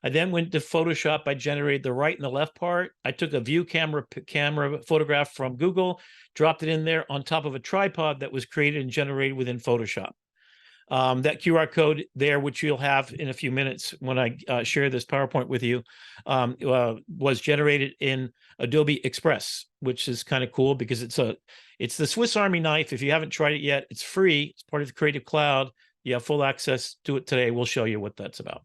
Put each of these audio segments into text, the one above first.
I then went to Photoshop. I generated the right and the left part. I took a view camera photograph from Google, dropped it in there on top of a tripod that was created and generated within Photoshop. That QR code there, which you'll have in a few minutes when I share this PowerPoint with you, was generated in Adobe Express, which is kind of cool because it's the Swiss Army knife. If you haven't tried it yet, it's free. It's part of the Creative Cloud. You have full access to it today. We'll show you what that's about.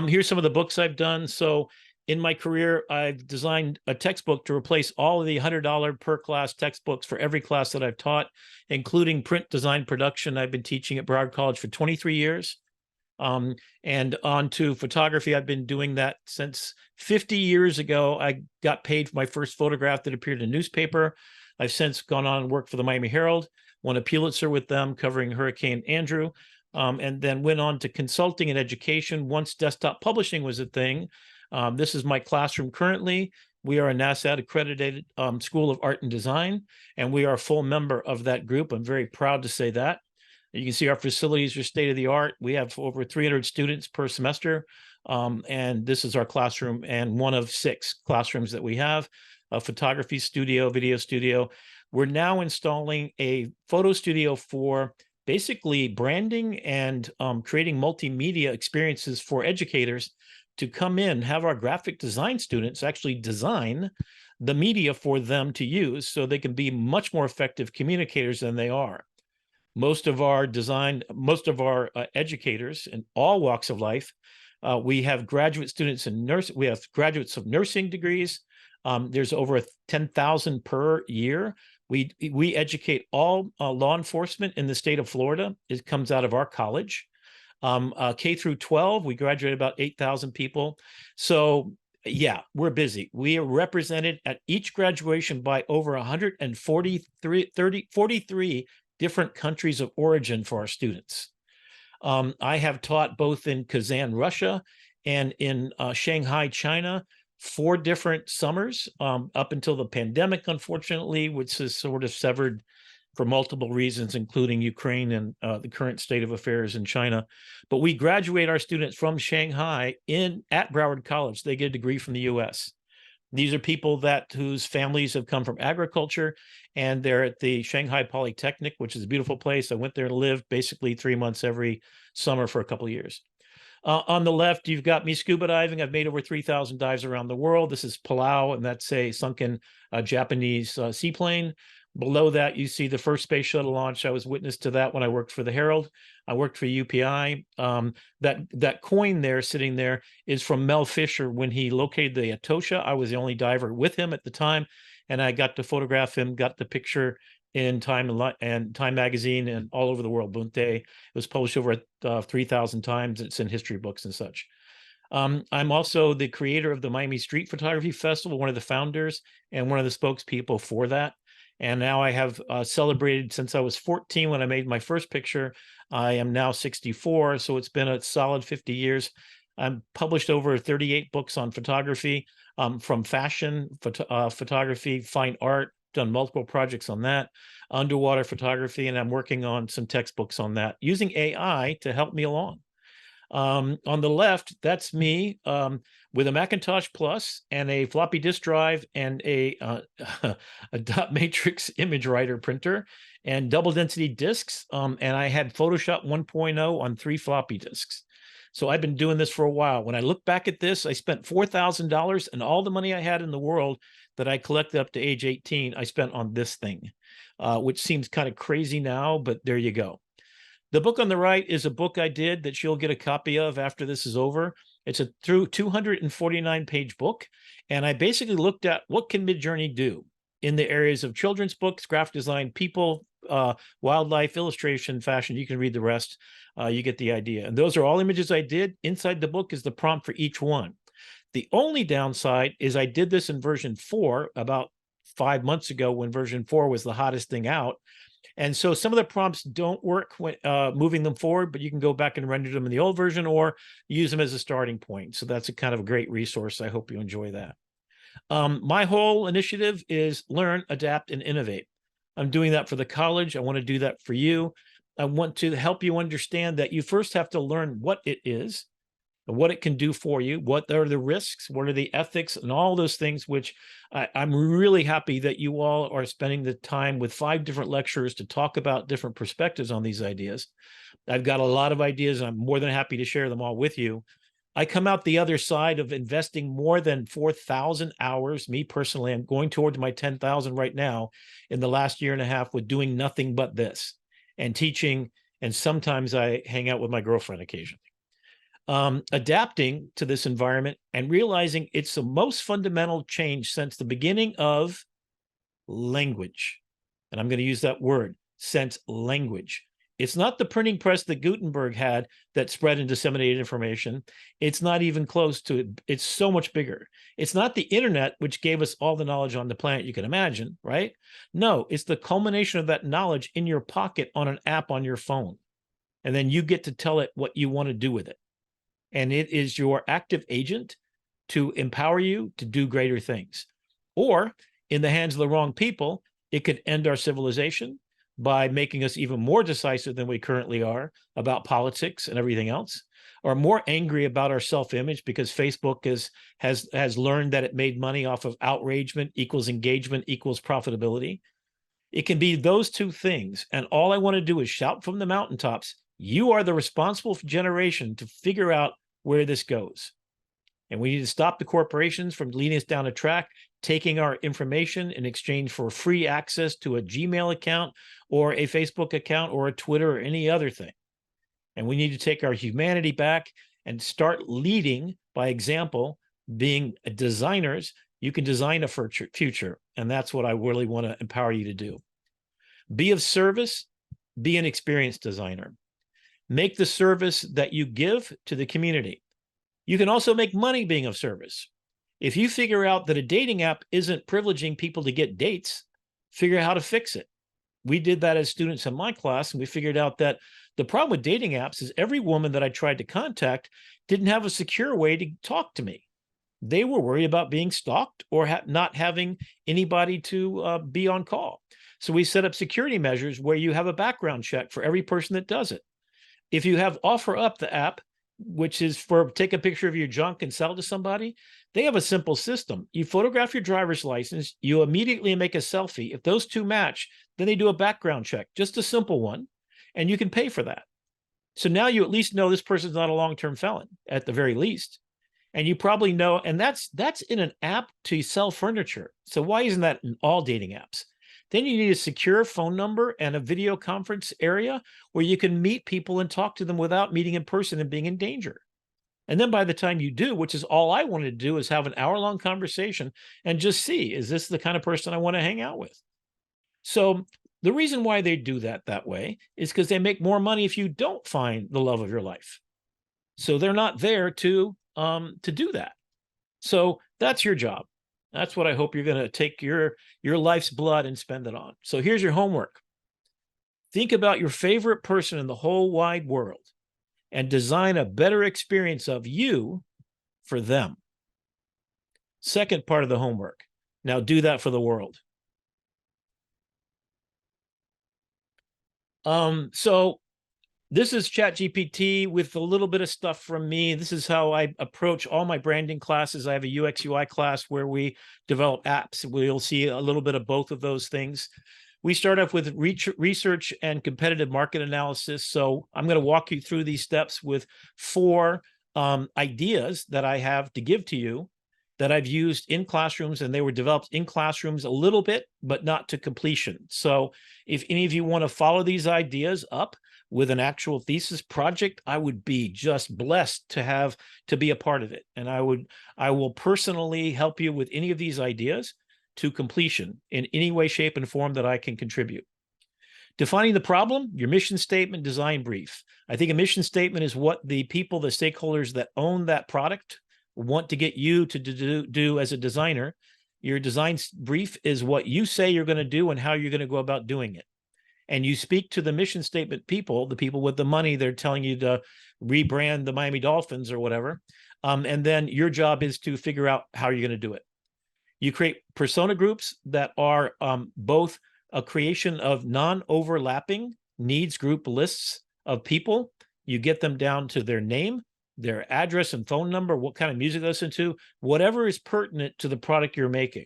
Here's some of the books I've done. So in my career, I've designed a textbook to replace all of the $100 per class textbooks for every class that I've taught, including print design production. I've been teaching at Broward College for 23 years. And on to photography. I've been doing that since 50 years ago. I got paid for my first photograph that appeared in a newspaper. I've since gone on and worked for the Miami Herald, won a Pulitzer with them covering Hurricane Andrew, and then went on to consulting and education once desktop publishing was a thing. This is my classroom currently. We are a NASAD accredited School of Art and Design, and we are a full member of that group. I'm very proud to say that. You can see our facilities are state of the art. We have over 300 students per semester. And this is our classroom and one of 6 classrooms that we have, a photography studio, video studio. We're now installing a photo studio for basically branding and creating multimedia experiences for educators to come in, have our graphic design students actually design the media for them to use so they can be much more effective communicators than they are. Most of our educators in all walks of life, we have graduate students in nursing, we have graduates of nursing degrees. There's over 10,000 per year. We educate all law enforcement in the state of Florida. It comes out of our college. K through 12, we graduate about 8,000 people. So yeah, we're busy. We are represented at each graduation by over 43 different countries of origin for our students. I have taught both in Kazan, Russia, and in Shanghai, China, 4 different summers up until the pandemic, unfortunately, which is sort of severed for multiple reasons, including Ukraine and the current state of affairs in China. But we graduate our students from Shanghai at Broward College. They get a degree from the US. These are people whose families have come from agriculture, and they're at the Shanghai Polytechnic, which is a beautiful place. I went there and lived basically 3 months every summer for a couple of years. On the left, you've got me scuba diving. I've made over 3,000 dives around the world. This is Palau, and that's a sunken Japanese seaplane. Below that, you see the first space shuttle launch. I was witness to that when I worked for the Herald. I worked for UPI. That coin there, sitting there, is from Mel Fisher when he located the Etosha. I was the only diver with him at the time, and I got to photograph him, got the picture in Time magazine and all over the world. Bunte. It was published over 3,000 times. It's in history books and such. I'm also the creator of the Miami Street Photography Festival, one of the founders and one of the spokespeople for that. And now I have celebrated since I was 14 when I made my first picture. I am now 64, so it's been a solid 50 years. I've published over 38 books on photography, from fashion, photography, fine art, done multiple projects on that, underwater photography, and I'm working on some textbooks on that, using AI to help me along. On the left, that's me with a Macintosh Plus and a floppy disk drive and a dot matrix image writer printer and double density disks. And I had Photoshop 1.0 on 3 floppy disks. So I've been doing this for a while. When I look back at this, I spent $4,000, and all the money I had in the world that I collected up to age 18, I spent on this thing, which seems kind of crazy now, but there you go. The book on the right is a book I did that you'll get a copy of after this is over. It's a 249-page book, and I basically looked at what can Midjourney do in the areas of children's books, graphic design, people, wildlife, illustration, fashion. You can read the rest. You get the idea. And those are all images I did. Inside the book is the prompt for each one. The only downside is I did this in version 4 about 5 months ago when version 4 was the hottest thing out. And so some of the prompts don't work when moving them forward, but you can go back and render them in the old version or use them as a starting point. So that's a kind of a great resource. I hope you enjoy that. My whole initiative is learn, adapt, and innovate. I'm doing that for the college. I want to do that for you. I want to help you understand that you first have to learn what it is. what it can do for you, what are the risks, what are the ethics, and all those things, which I'm really happy that you all are spending the time with 5 different lecturers to talk about different perspectives on these ideas. I've got a lot of ideas, and I'm more than happy to share them all with you. I come out the other side of investing more than 4,000 hours. Me personally, I'm going towards my 10,000 right now in the last year and a half with doing nothing but this and teaching. And sometimes I hang out with my girlfriend occasionally. Adapting to this environment and realizing it's the most fundamental change since the beginning of language. And I'm going to use that word, since language. It's not the printing press that Gutenberg had that spread and disseminated information. It's not even close to it. It's so much bigger. It's not the internet, which gave us all the knowledge on the planet you can imagine, right? No, it's the culmination of that knowledge in your pocket on an app on your phone. And then you get to tell it what you want to do with it. And it is your active agent to empower you to do greater things. Or in the hands of the wrong people, it could end our civilization by making us even more decisive than we currently are about politics and everything else, or more angry about our self-image because Facebook has learned that it made money off of outragement equals engagement equals profitability. It can be those two things. And all I want to do is shout from the mountaintops, you are the responsible generation to figure out where this goes. And we need to stop the corporations from leading us down a track, taking our information in exchange for free access to a Gmail account or a Facebook account or a Twitter or any other thing. And we need to take our humanity back and start leading by example, being designers. You can design a future, and that's what I really want to empower you to do. Be of service, be an experienced designer. Make the service that you give to the community. You can also make money being of service. If you figure out that a dating app isn't privileging people to get dates, figure out how to fix it. We did that as students in my class, and we figured out that the problem with dating apps is every woman that I tried to contact didn't have a secure way to talk to me. They were worried about being stalked or not having anybody to be on call. So we set up security measures where you have a background check for every person that does it. If you have OfferUp, the app, which is for take a picture of your junk and sell to somebody, they have a simple system. You photograph your driver's license, you immediately make a selfie. If those two match, then they do a background check, just a simple one, and you can pay for that. So now you at least know this person's not a long-term felon, at the very least. And you probably know, and that's in an app to sell furniture. So why isn't that in all dating apps? Then you need a secure phone number and a video conference area where you can meet people and talk to them without meeting in person and being in danger. And then by the time you do, which is all I wanted to do, is have an hour-long conversation and just see, is this the kind of person I want to hang out with? So the reason why they do that way is because they make more money if you don't find the love of your life. So they're not there to do that. So that's your job. That's what I hope you're going to take your life's blood and spend it on. So here's your homework. Think about your favorite person in the whole wide world and design a better experience of you for them. Second part of the homework. Now do that for the world. So this is ChatGPT with a little bit of stuff from me. This is how I approach all my branding classes. I have a UX UI class where we develop apps. We'll see a little bit of both of those things. We start off with research and competitive market analysis. So I'm going to walk you through these steps with 4 ideas that I have to give to you that I've used in classrooms, and they were developed in classrooms a little bit, but not to completion. So if any of you want to follow these ideas up with an actual thesis project, I would be just blessed to be a part of it. And I will personally help you with any of these ideas to completion in any way, shape, and form that I can contribute. Defining the problem, your mission statement, design brief. I think a mission statement is what the people, the stakeholders that own that product want to get you to do as a designer. Your design brief is what you say you're going to do and how you're going to go about doing it. And you speak to the mission statement people, the people with the money, they're telling you to rebrand the Miami Dolphins or whatever. And then your job is to figure out how you're going to do it. You create persona groups that are both a creation of non-overlapping needs group lists of people. You get them down to their name, their address and phone number, what kind of music they listen to, whatever is pertinent to the product you're making.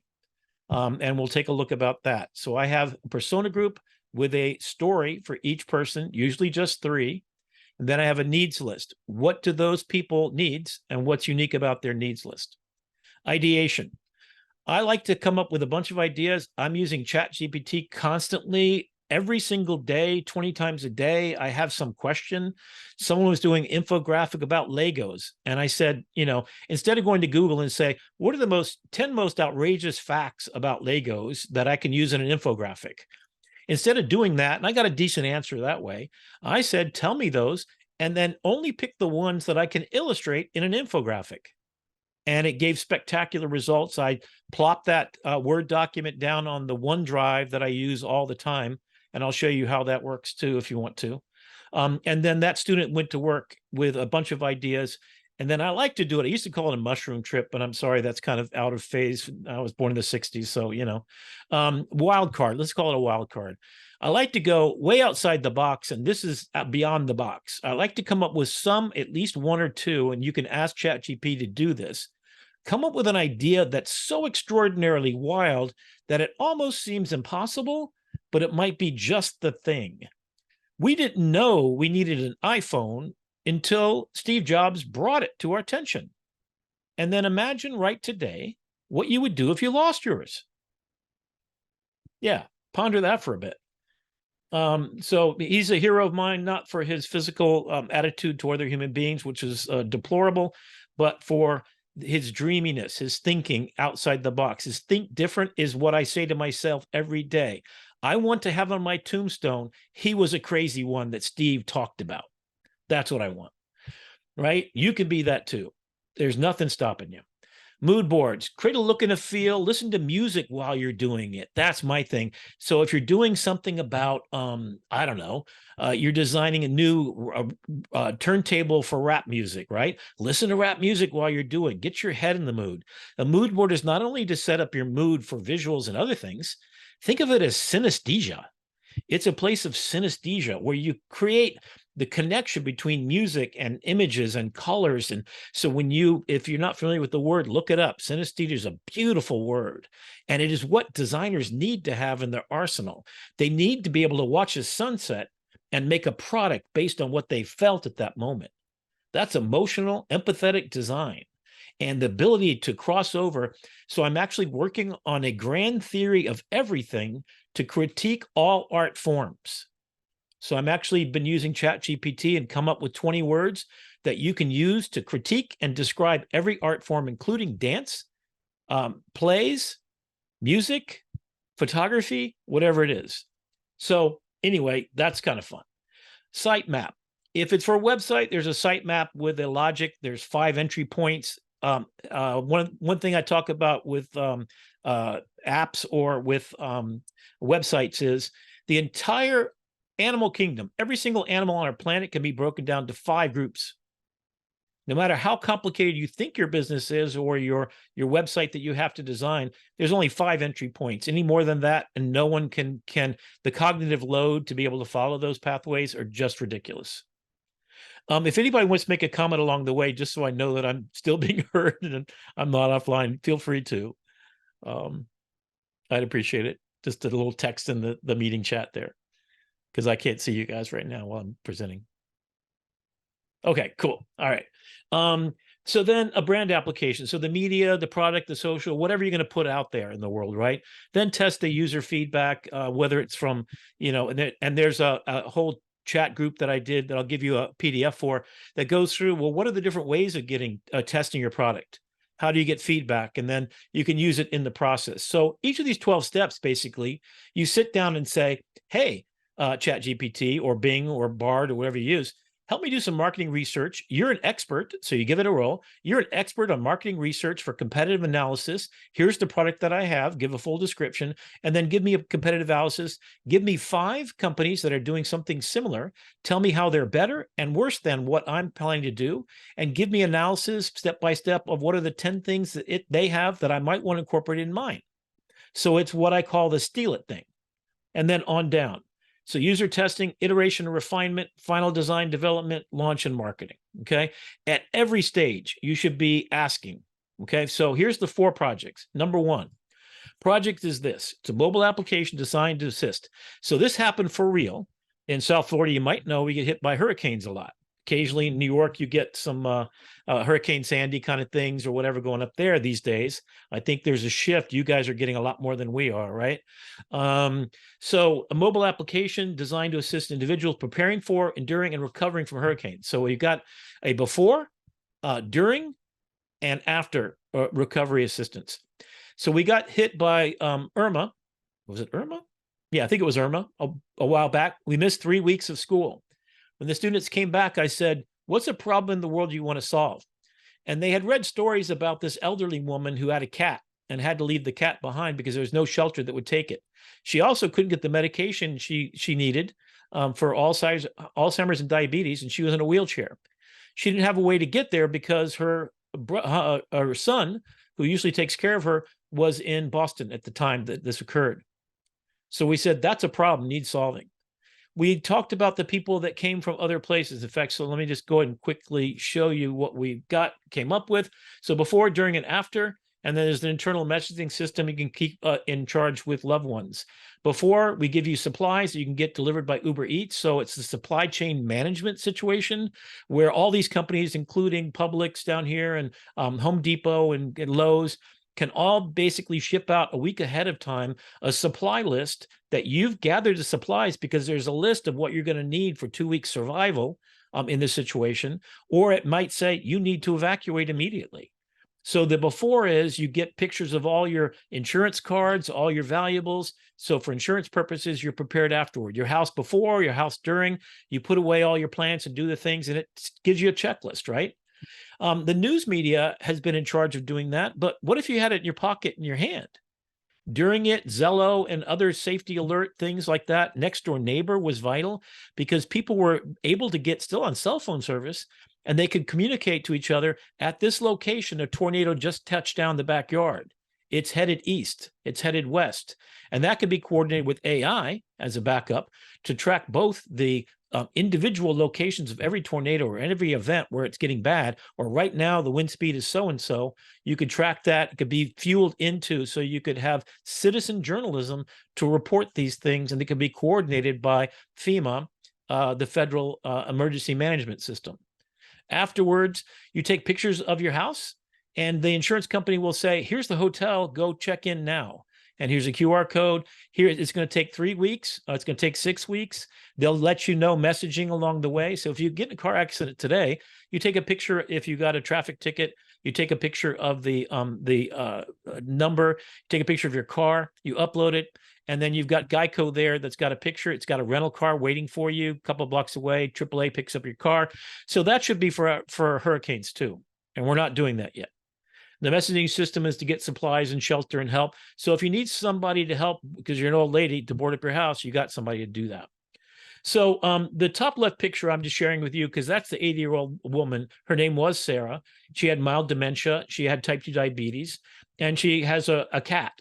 And we'll take a look about that. So I have a persona group with a story for each person, usually just 3. And then I have a needs list. What do those people needs and what's unique about their needs list? Ideation. I like to come up with a bunch of ideas. I'm using ChatGPT constantly, every single day, 20 times a day. I have some question. Someone was doing infographic about Legos. And I said, instead of going to Google and say, what are the 10 most outrageous facts about Legos that I can use in an infographic? Instead of doing that, and I got a decent answer that way, I said, tell me those, and then only pick the ones that I can illustrate in an infographic. And it gave spectacular results. I plopped that Word document down on the OneDrive that I use all the time, and I'll show you how that works too if you want to. And then that student went to work with a bunch of ideas. And then I like to do it. I used to call it a mushroom trip, but I'm sorry, that's kind of out of phase. I was born in the 60s, so, wild card. Let's call it a wild card. I like to go way outside the box, and this is beyond the box. I like to come up with at least 1 or 2, and you can ask ChatGPT to do this. Come up with an idea that's so extraordinarily wild that it almost seems impossible, but it might be just the thing. We didn't know we needed an iPhone until Steve Jobs brought it to our attention. And then imagine right today what you would do if you lost yours. Yeah, ponder that for a bit. So he's a hero of mine, not for his physical attitude toward other human beings, which is deplorable, but for his dreaminess, his thinking outside the box. His think different is what I say to myself every day. I want to have on my tombstone, he was a crazy one that Steve talked about. That's what I want, right? You can be that too. There's nothing stopping you. Mood boards, create a look and a feel, listen to music while you're doing it. That's my thing. So if you're doing something about, I don't know, you're designing a new turntable for rap music, right? Listen to rap music while you're doing it. Get your head in the mood. A mood board is not only to set up your mood for visuals and other things, think of it as synesthesia. It's a place of synesthesia where you create the connection between music and images and colors. And so if you're not familiar with the word, look it up. Synesthesia is a beautiful word. And it is what designers need to have in their arsenal. They need to be able to watch a sunset and make a product based on what they felt at that moment. That's emotional, empathetic design and the ability to cross over. So I'm actually working on a grand theory of everything to critique all art forms. So I'm actually been using ChatGPT and come up with 20 words that you can use to critique and describe every art form, including dance, plays, music, photography, whatever it is. So anyway, that's kind of fun. Sitemap. If it's for a website, there's a sitemap with a logic. There's 5 entry points. One thing I talk about with apps or with websites is the entire animal kingdom. Every single animal on our planet can be broken down to 5 groups. No matter how complicated you think your business is or your website that you have to design, there's only 5 entry points. Any more than that, and no one can the cognitive load to be able to follow those pathways are just ridiculous. If anybody wants to make a comment along the way, just so I know that I'm still being heard and I'm not offline, feel free to. I'd appreciate it. Just a little text in the meeting chat there, because I can't see you guys right now while I'm presenting. Okay, cool. All right. So then a brand application. So the media, the product, the social, whatever you're going to put out there in the world, right? Then test the user feedback, whether it's from, and there's a whole chat group that I did that I'll give you a PDF for that goes through, well, what are the different ways of getting testing your product? How do you get feedback? And then you can use it in the process. So each of these 12 steps, basically, you sit down and say, hey, ChatGPT or Bing or Bard or whatever you use, help me do some marketing research. You're an expert, so you give it a role. You're an expert on marketing research for competitive analysis. Here's the product that I have, give a full description, and then give me a competitive analysis. Give me 5 companies that are doing something similar. Tell me how they're better and worse than what I'm planning to do, and give me analysis step by step of what are the 10 things that they have that I might want to incorporate in mine. So it's what I call the steal it thing. And then on down. So user testing, iteration and refinement, final design development, launch and marketing, okay? At every stage, you should be asking, okay? So here's the 4 projects. Number 1, project is this. It's a mobile application designed to assist. So this happened for real. In South Florida, you might know we get hit by hurricanes a lot. Occasionally in New York, you get some Hurricane Sandy kind of things or whatever going up there these days. I think there's a shift. You guys are getting a lot more than we are, right? So a mobile application designed to assist individuals preparing for, enduring, and recovering from hurricanes. So we've got a before, during, and after recovery assistance. So we got hit by Irma. Was it Irma? Yeah, I think it was Irma a while back. We missed 3 weeks of school. When the students came back, I said, what's a problem in the world you want to solve? And they had read stories about this elderly woman who had a cat and had to leave the cat behind because there was no shelter that would take it. She also couldn't get the medication she needed for Alzheimer's and diabetes, and she was in a wheelchair. She didn't have a way to get there because her son, who usually takes care of her, was in Boston at the time that this occurred. So we said, that's a problem, needs solving. We talked about the people that came from other places. In fact, so let me just go ahead and quickly show you what we came up with. So before, during, and after, and then there's an internal messaging system you can keep in charge with loved ones. Before, we give you supplies that you can get delivered by Uber Eats. So it's the supply chain management situation where all these companies, including Publix down here and Home Depot and Lowe's, can all basically ship out a week ahead of time a supply list that you've gathered the supplies because there's a list of what you're going to need for 2 weeks survival in this situation, or it might say you need to evacuate immediately. So the before is you get pictures of all your insurance cards, all your valuables. So for insurance purposes, you're prepared afterward. Your house before, your house during, you put away all your plants and do the things, and it gives you a checklist, right? The news media has been in charge of doing that, but what if you had it in your pocket in your hand? During it, Zello and other safety alert things like that, next door neighbor was vital because people were able to get still on cell phone service and they could communicate to each other. At this location, a tornado just touched down the backyard. It's headed east, it's headed west. And that could be coordinated with AI as a backup to track both the individual locations of every tornado or every event where it's getting bad, or right now the wind speed is so-and-so. You could track that. It could be fueled into, so you could have citizen journalism to report these things, and they could be coordinated by FEMA, the Federal Emergency Management System. Afterwards, you take pictures of your house, and the insurance company will say, here's the hotel, go check in now. And here's a QR code. Here, it's going to take 3 weeks. It's going to take 6 weeks. They'll let you know messaging along the way. So if you get in a car accident today, you take a picture. If you got a traffic ticket, you take a picture of the number, take a picture of your car, you upload it, and then you've got Geico there that's got a picture. It's got a rental car waiting for you a couple of blocks away. AAA picks up your car. So that should be for hurricanes too. And we're not doing that yet. The messaging system is to get supplies and shelter and help. So if you need somebody to help because you're an old lady to board up your house, you got somebody to do that. So the top left picture I'm just sharing with you because that's the 80-year-old woman. Her name was Sarah. She had mild dementia. She had type 2 diabetes, and she has a cat.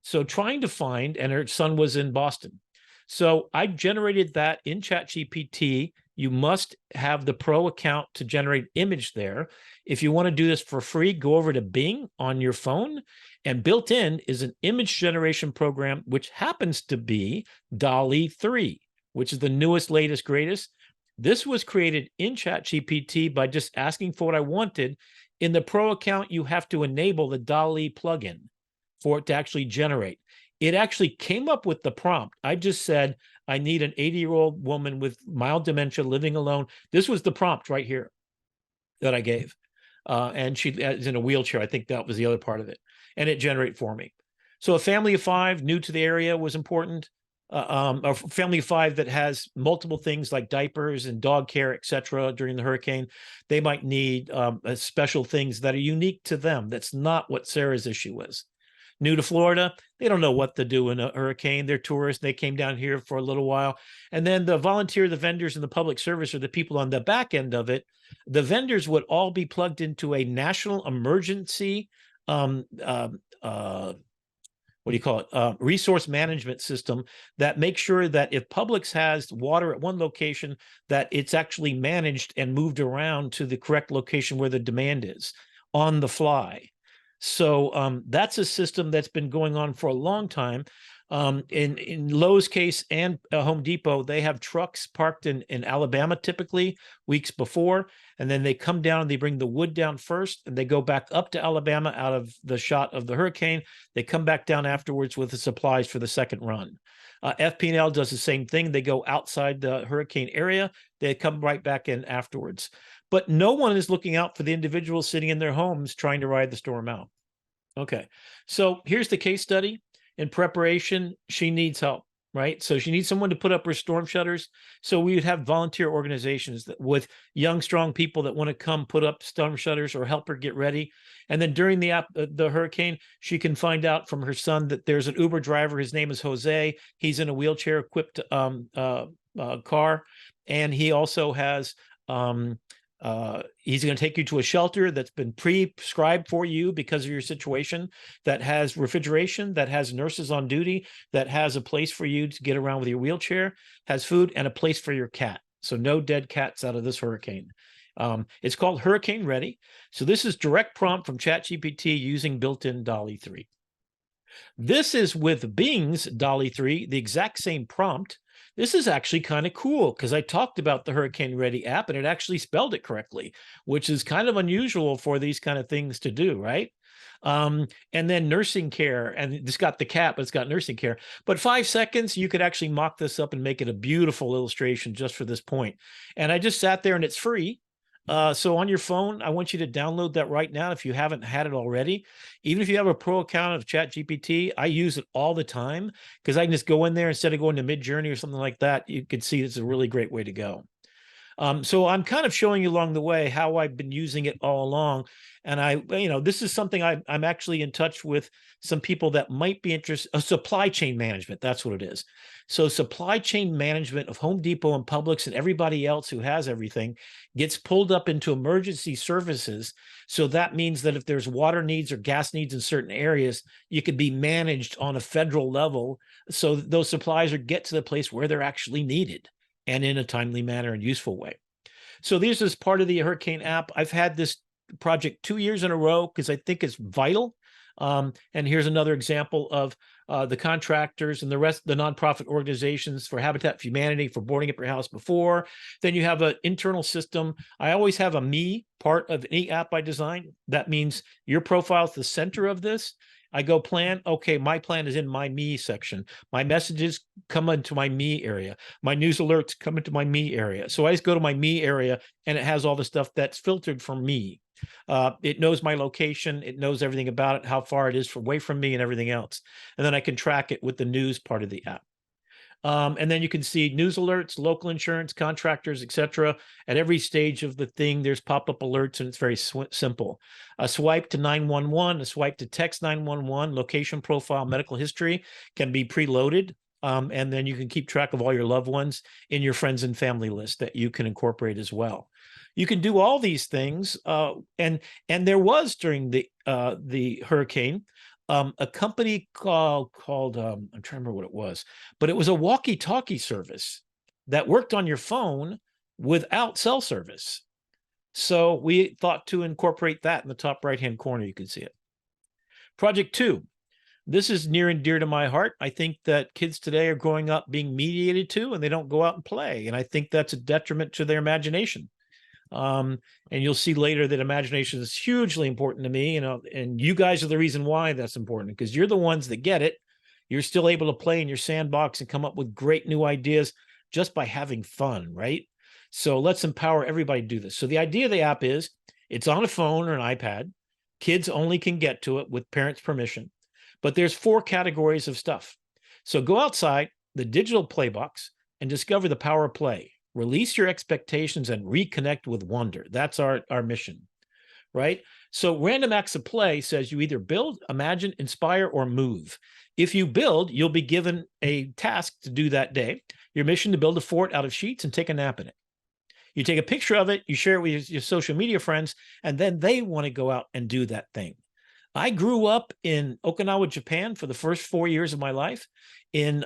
So trying to find, and her son was in Boston. So I generated that in ChatGPT. You must have the pro account to generate image there. If you want to do this for free, go over to Bing on your phone, and built in is an image generation program, which happens to be DALL-E 3, which is the newest, latest, greatest. This was created in ChatGPT by just asking for what I wanted. In the pro account, you have to enable the DALL-E plugin for it to actually generate. It actually came up with the prompt. I just said, I need an 80-year-old woman with mild dementia living alone. This was the prompt right here that I gave. And she is in a wheelchair. I think that was the other part of it. And it generated for me. So a family of 5 new to the area was important. A family of 5 that has multiple things like diapers and dog care, etc. during the hurricane. They might need special things that are unique to them. That's not what Sarah's issue was. New to Florida, they don't know what to do in a hurricane. They're tourists. They came down here for a little while. And then the volunteer, the vendors, and the public service are the people on the back end of it. The vendors would all be plugged into a national emergency what do you call it, resource management system that makes sure that if Publix has water at one location, that it's actually managed and moved around to the correct location where the demand is on the fly. So that's a system that's been going on for a long time. In Lowe's case and Home Depot, they have trucks parked in Alabama typically weeks before, and then they come down and they bring the wood down first, and they go back up to Alabama out of the shot of the hurricane. They come back down afterwards with the supplies for the second run. FP&L does the same thing. They go outside the hurricane area. They come right back in afterwards. But no one is looking out for the individuals sitting in their homes trying to ride the storm out. Okay, so here's the case study. In preparation, she needs help, right? So she needs someone to put up her storm shutters. So we would have volunteer organizations that, with young, strong people that want to come put up storm shutters or help her get ready. And then during the hurricane, she can find out from her son that there's an Uber driver. His name is Jose. He's in a wheelchair-equipped car, and he also has he's going to take you to a shelter that's been prescribed for you because of your situation, that has refrigeration, that has nurses on duty, that has a place for you to get around with your wheelchair, has food, and a place for your cat. So no dead cats out of this hurricane. It's called Hurricane Ready. So this is direct prompt from ChatGPT using built-in DALL-E 3. This is with Bing's DALL-E 3, the exact same prompt. This is actually kind of cool because I talked about the Hurricane Ready app and it actually spelled it correctly, which is kind of unusual for these kind of things to do, right? And then nursing care, and it's got the cat, but it's got nursing care. But 5 seconds, you could actually mock this up and make it a beautiful illustration just for this point. And I just sat there, and it's free. So on your phone, I want you to download that right now if you haven't had it already. Even if you have a pro account of ChatGPT, I use it all the time because I can just go in there instead of going to Midjourney or something like that. You can see it's a really great way to go. So I'm kind of showing you along the way how I've been using it all along. And this is something I'm actually in touch with some people that might be interested. Supply chain management, that's what it is. So supply chain management of Home Depot and Publix and everybody else who has everything gets pulled up into emergency services. So that means that if there's water needs or gas needs in certain areas, you could be managed on a federal level. So those supplies get to the place where they're actually needed and in a timely manner and useful way. So this is part of the Hurricane app. I've had this project 2 years in a row because I think it's vital. And here's another example of the contractors and the rest, the nonprofit organizations for Habitat for Humanity for boarding up your house before. Then you have an internal system. I always have a me part of any app I design. That means your profile is the center of this. I go plan, okay, my plan is in my me section. My messages come into my me area. My news alerts come into my me area. So I just go to my me area and it has all the stuff that's filtered from me. It knows my location. It knows everything about it, how far it is away from me and everything else. And then I can track it with the news part of the app. And then you can see news alerts, local insurance, contractors, etc. At every stage of the thing, there's pop-up alerts, and it's very simple. A swipe to 911, a swipe to text 911, location profile, medical history can be preloaded. And then you can keep track of all your loved ones in your friends and family list that you can incorporate as well. You can do all these things. And there was during the hurricane, a company called I'm trying to remember what it was, but it was a walkie-talkie service that worked on your phone without cell service. So we thought to incorporate that in the top right-hand corner. You can see it. Project 2. This is near and dear to my heart. I think that kids today are growing up being mediated to, and they don't go out and play. And I think that's a detriment to their imagination. And you'll see later that imagination is hugely important to me, and you guys are the reason why that's important, because you're the ones that get it. You're still able to play in your sandbox and come up with great new ideas just by having fun, right? So let's empower everybody to do this. So the idea of the app is it's on a phone or an iPad. Kids only can get to it with parents' permission, but there's 4 categories of stuff. So go outside the digital play box and discover the power of play. Release your expectations and reconnect with wonder. That's our mission, right? So random acts of play says you either build, imagine, inspire, or move. If you build, you'll be given a task to do that day. Your mission to build a fort out of sheets and take a nap in it. You take a picture of it, you share it with your social media friends, and then they want to go out and do that thing. I grew up in Okinawa, Japan for the first 4 years of my life, in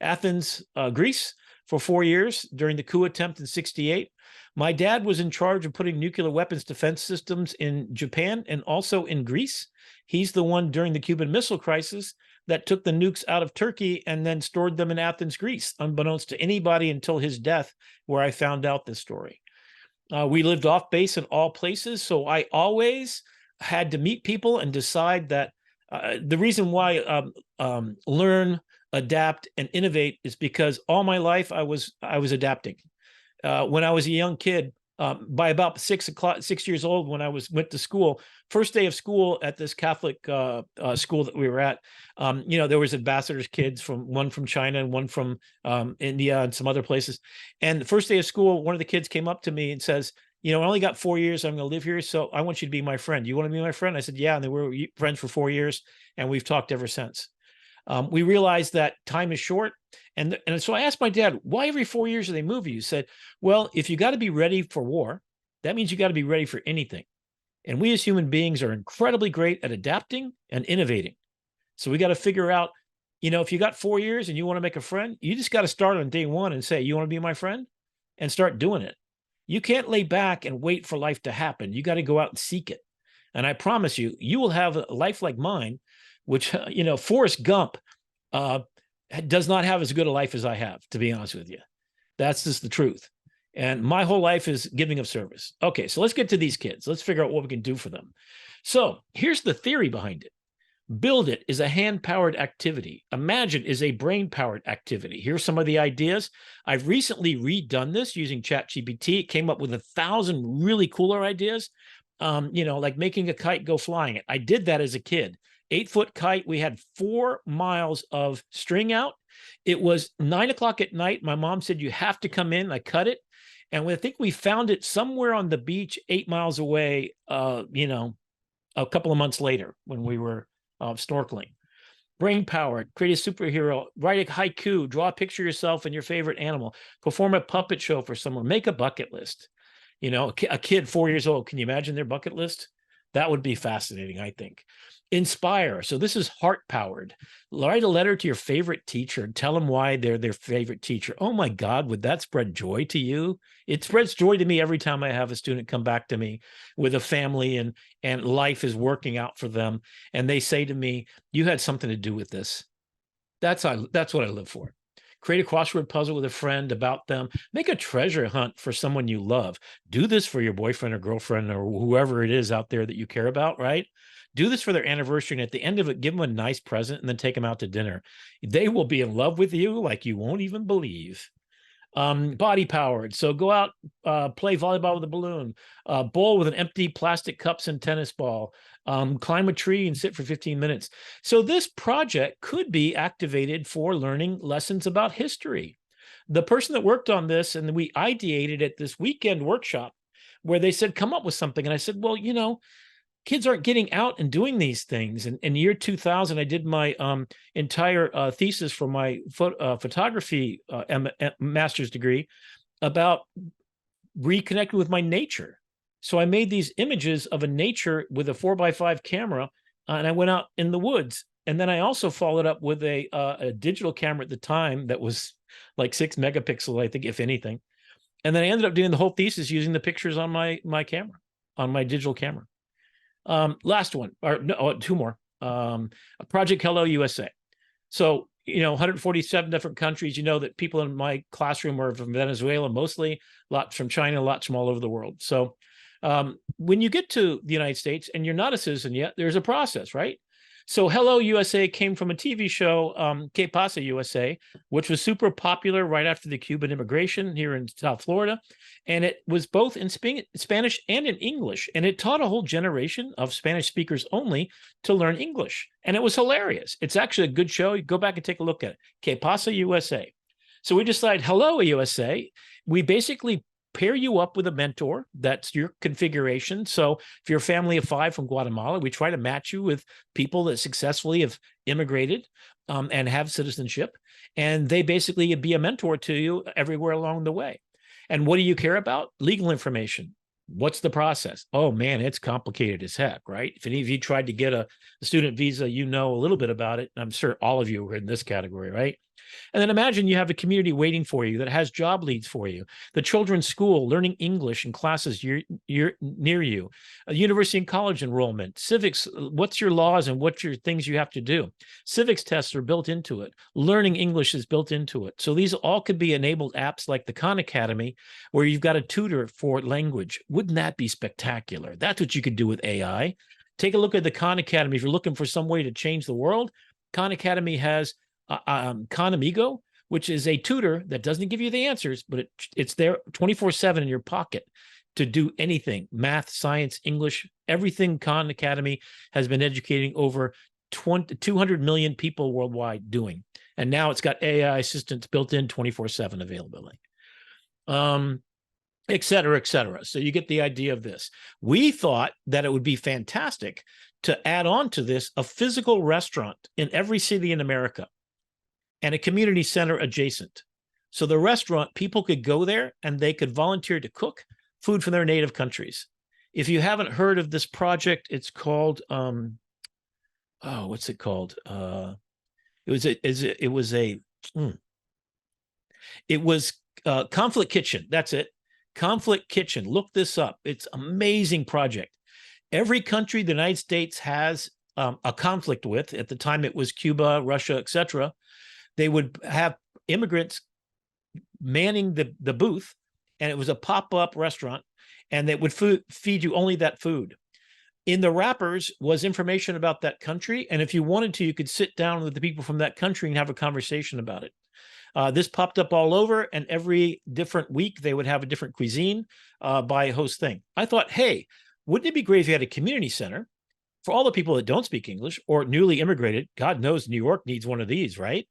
Athens, Greece for 4 years during the coup attempt in '68. My dad was in charge of putting nuclear weapons defense systems in Japan and also in Greece. He's the one during the Cuban Missile Crisis that took the nukes out of Turkey and then stored them in Athens, Greece, unbeknownst to anybody until his death, where I found out this story. We lived off base in all places, so I always had to meet people and decide that the reason why learn, adapt, and innovate is because all my life I was adapting. When I was a young kid, by about 6 years old, when I went to school, first day of school at this Catholic school that we were at, there was ambassadors' kids, one from China and one from India and some other places. And the first day of school, one of the kids came up to me and says, I only got 4 years. I'm going to live here, so I want you to be my friend. You want to be my friend? I said, yeah. And they were friends for 4 years, and we've talked ever since. We realized that time is short. And so I asked my dad, why every 4 years do they move you? He said, well, if you got to be ready for war, that means you got to be ready for anything. And we as human beings are incredibly great at adapting and innovating. So we got to figure out, if you got 4 years and you want to make a friend, you just got to start on day one and say, you want to be my friend? And start doing it. You can't lay back and wait for life to happen. You got to go out and seek it. And I promise you, you will have a life like mine, which, Forrest Gump does not have as good a life as I have, to be honest with you. That's just the truth. And my whole life is giving of service. Okay, so let's get to these kids. Let's figure out what we can do for them. So here's the theory behind it. Build it is a hand-powered activity. Imagine is a brain-powered activity. Here's some of the ideas. I've recently redone this using ChatGPT. It came up with 1,000 really cooler ideas, like making a kite go flying. I did that as a kid. 8-foot kite. We had 4 miles of string out. It was 9 o'clock at night. My mom said, you have to come in. I cut it. And I think we found it somewhere on the beach 8 miles away, a couple of months later when we were snorkeling. Brain powered, create a superhero, write a haiku, draw a picture of yourself and your favorite animal, perform a puppet show for someone, make a bucket list. A kid 4 years old, can you imagine their bucket list? That would be fascinating, I think. Inspire. So this is heart powered. Write a letter to your favorite teacher and tell them why they're their favorite teacher. Oh my God, would that spread joy to you? It spreads joy to me every time I have a student come back to me with a family and life is working out for them. And they say to me, you had something to do with this. That's what I live for. Create a crossword puzzle with a friend about them. Make a treasure hunt for someone you love. Do this for your boyfriend or girlfriend or whoever it is out there that you care about, right? Do this for their anniversary, and at the end of it, give them a nice present and then take them out to dinner. They will be in love with you like you won't even believe. Body powered. So go out, play volleyball with a balloon, bowl with an empty plastic cups and tennis ball, climb a tree and sit for 15 minutes. So this project could be activated for learning lessons about history. The person that worked on this, and we ideated at this weekend workshop where they said, come up with something. And I said, well, kids aren't getting out and doing these things. And in the year 2000, I did my entire thesis for my photography master's degree about reconnecting with my nature. So I made these images of a nature with a 4x5 camera, and I went out in the woods. And then I also followed up with a digital camera at the time that was like 6 megapixels, I think, if anything. And then I ended up doing the whole thesis using the pictures on my camera, on my digital camera. Last one, or no, 2 more. Project Hello USA. So, 147 different countries. That people in my classroom are from Venezuela, mostly, lots from China, lots from all over the world. So when you get to the United States and you're not a citizen yet, there's a process, right? So Hello USA came from a TV show, Que Pasa USA, which was super popular right after the Cuban immigration here in South Florida. And it was both in Spanish and in English. And it taught a whole generation of Spanish speakers only to learn English. And it was hilarious. It's actually a good show. You go back and take a look at it. Que Pasa USA. So we decided, Hello USA. We basically pair you up with a mentor. That's your configuration. So if you're a family of 5 from Guatemala, we try to match you with people that successfully have immigrated and have citizenship. And they basically be a mentor to you everywhere along the way. And what do you care about? Legal information, What's the process? Oh man, it's complicated as heck, right? If any of you tried to get a student visa, you know a little bit about it. I'm sure all of you are in this category, right? And then imagine you have a community waiting for you that has job leads for you, the children's school learning English in classes near you, a university and college enrollment, civics, what's your laws and what's your things you have to do. Civics tests are built into it. Learning English is built into it. So these all could be enabled apps like the Khan Academy, where you've got a tutor for language. Wouldn't that be spectacular? That's what you could do with AI. Take a look at the Khan Academy. If you're looking for some way to change the world, Khan Academy has Khan Amigo, which is a tutor that doesn't give you the answers, but it's there 24/7 in your pocket to do anything, math, science, English, everything. Khan Academy has been educating over 200 million people worldwide doing. And now it's got AI assistants built in 24/7 availability, et cetera, et cetera. So you get the idea of this. We thought that it would be fantastic to add on to this a physical restaurant in every city in America and a community center adjacent. So the restaurant, people could go there and they could volunteer to cook food from their native countries. If you haven't heard of this project, it's called, what's it called? It was Conflict Kitchen. That's it. Conflict Kitchen. Look this up. It's an amazing project. Every country the United States has a conflict with, at the time it was Cuba, Russia, etc., they would have immigrants manning the booth, and it was a pop-up restaurant, and they would feed you only that food. In the wrappers was information about that country, and if you wanted to, you could sit down with the people from that country and have a conversation about it. This popped up all over, and every different week they would have a different cuisine by a host thing. I thought, hey, wouldn't it be great if you had a community center for all the people that don't speak English or newly immigrated? God knows New York needs one of these, right?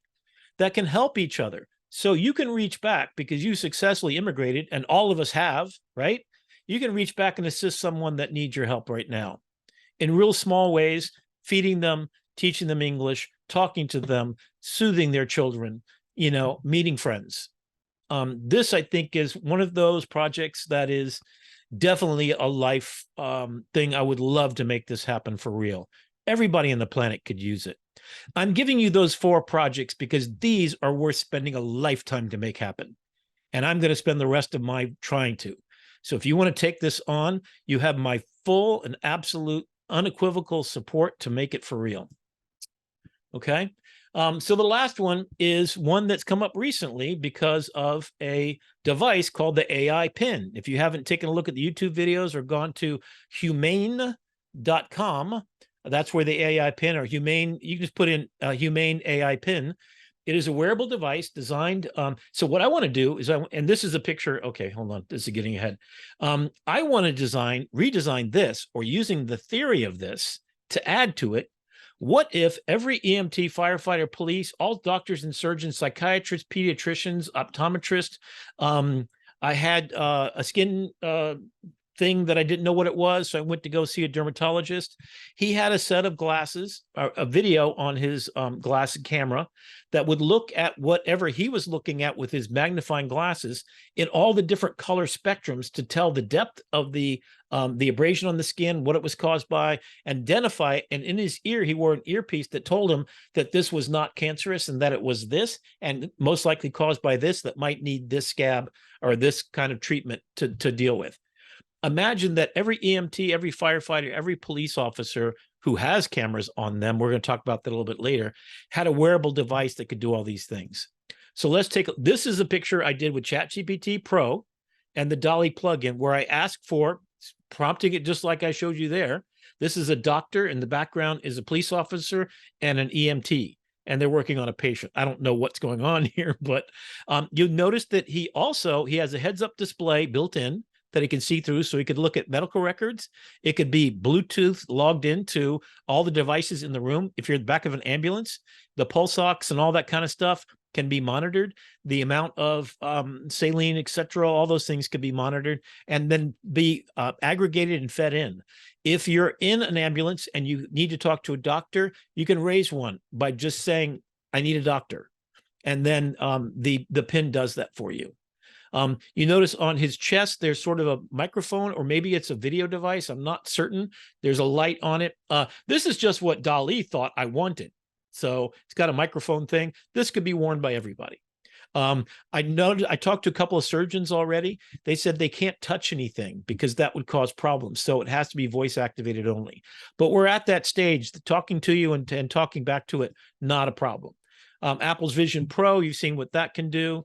That can help each other. So you can reach back because you successfully immigrated, and all of us have, right? You can reach back and assist someone that needs your help right now in real small ways, feeding them, teaching them English, talking to them, soothing their children, meeting friends. This, I think, is one of those projects that is definitely a life thing. I would love to make this happen for real. Everybody on the planet could use it. I'm giving you those 4 projects because these are worth spending a lifetime to make happen. And I'm going to spend the rest of my trying to. So if you want to take this on, you have my full and absolute unequivocal support to make it for real. Okay. So the last one is one that's come up recently because of a device called the AI pin. If you haven't taken a look at the YouTube videos or gone to humane.com, that's where the AI pin, or humane, you can just put in humane AI pin. It is a wearable device designed. So what I want to do is, and this is a picture. Okay, hold on. This is getting ahead. I want to redesign this, or using the theory of this to add to it. What if every EMT, firefighter, police, all doctors and surgeons, psychiatrists, pediatricians, optometrists, I had a skin thing that I didn't know what it was, so I went to go see a dermatologist. He had a set of glasses, a video on his glass camera that would look at whatever he was looking at with his magnifying glasses in all the different color spectrums to tell the depth of the abrasion on the skin, what it was caused by, identify. And in his ear, he wore an earpiece that told him that this was not cancerous and that it was this, and most likely caused by this, that might need this scab or this kind of treatment to deal with. Imagine that every EMT, every firefighter, every police officer who has cameras on them, we're going to talk about that a little bit later, had a wearable device that could do all these things. So let's take, this is a picture I did with ChatGPT Pro and the Dolly plugin, where I asked for, prompting it just like I showed you there. This is a doctor, in the background is a police officer and an EMT, and they're working on a patient. I don't know what's going on here, but you'll notice that he has a heads-up display built in that he can see through, so he could look at medical records. It could be Bluetooth logged into all the devices in the room. If you're in the back of an ambulance, the pulse ox and all that kind of stuff can be monitored. The amount of saline, et cetera, all those things could be monitored and then be aggregated and fed in. If you're in an ambulance and you need to talk to a doctor, you can raise one by just saying, I need a doctor. And then the PIN does that for you. You notice on his chest, there's sort of a microphone, or maybe it's a video device. I'm not certain. There's a light on it. This is just what DALL-E thought I wanted. So it's got a microphone thing. This could be worn by everybody. I talked to a couple of surgeons already. They said they can't touch anything because that would cause problems. So it has to be voice activated only. But we're at that stage, talking to you and talking back to it, not a problem. Apple's Vision Pro, you've seen what that can do.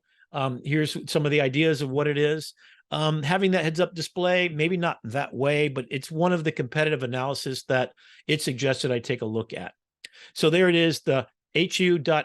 Here's some of the ideas of what it is. Having that heads-up display, maybe not that way, but it's one of the competitive analysis that it suggested I take a look at. So there it is, the hu.ma.ne/AI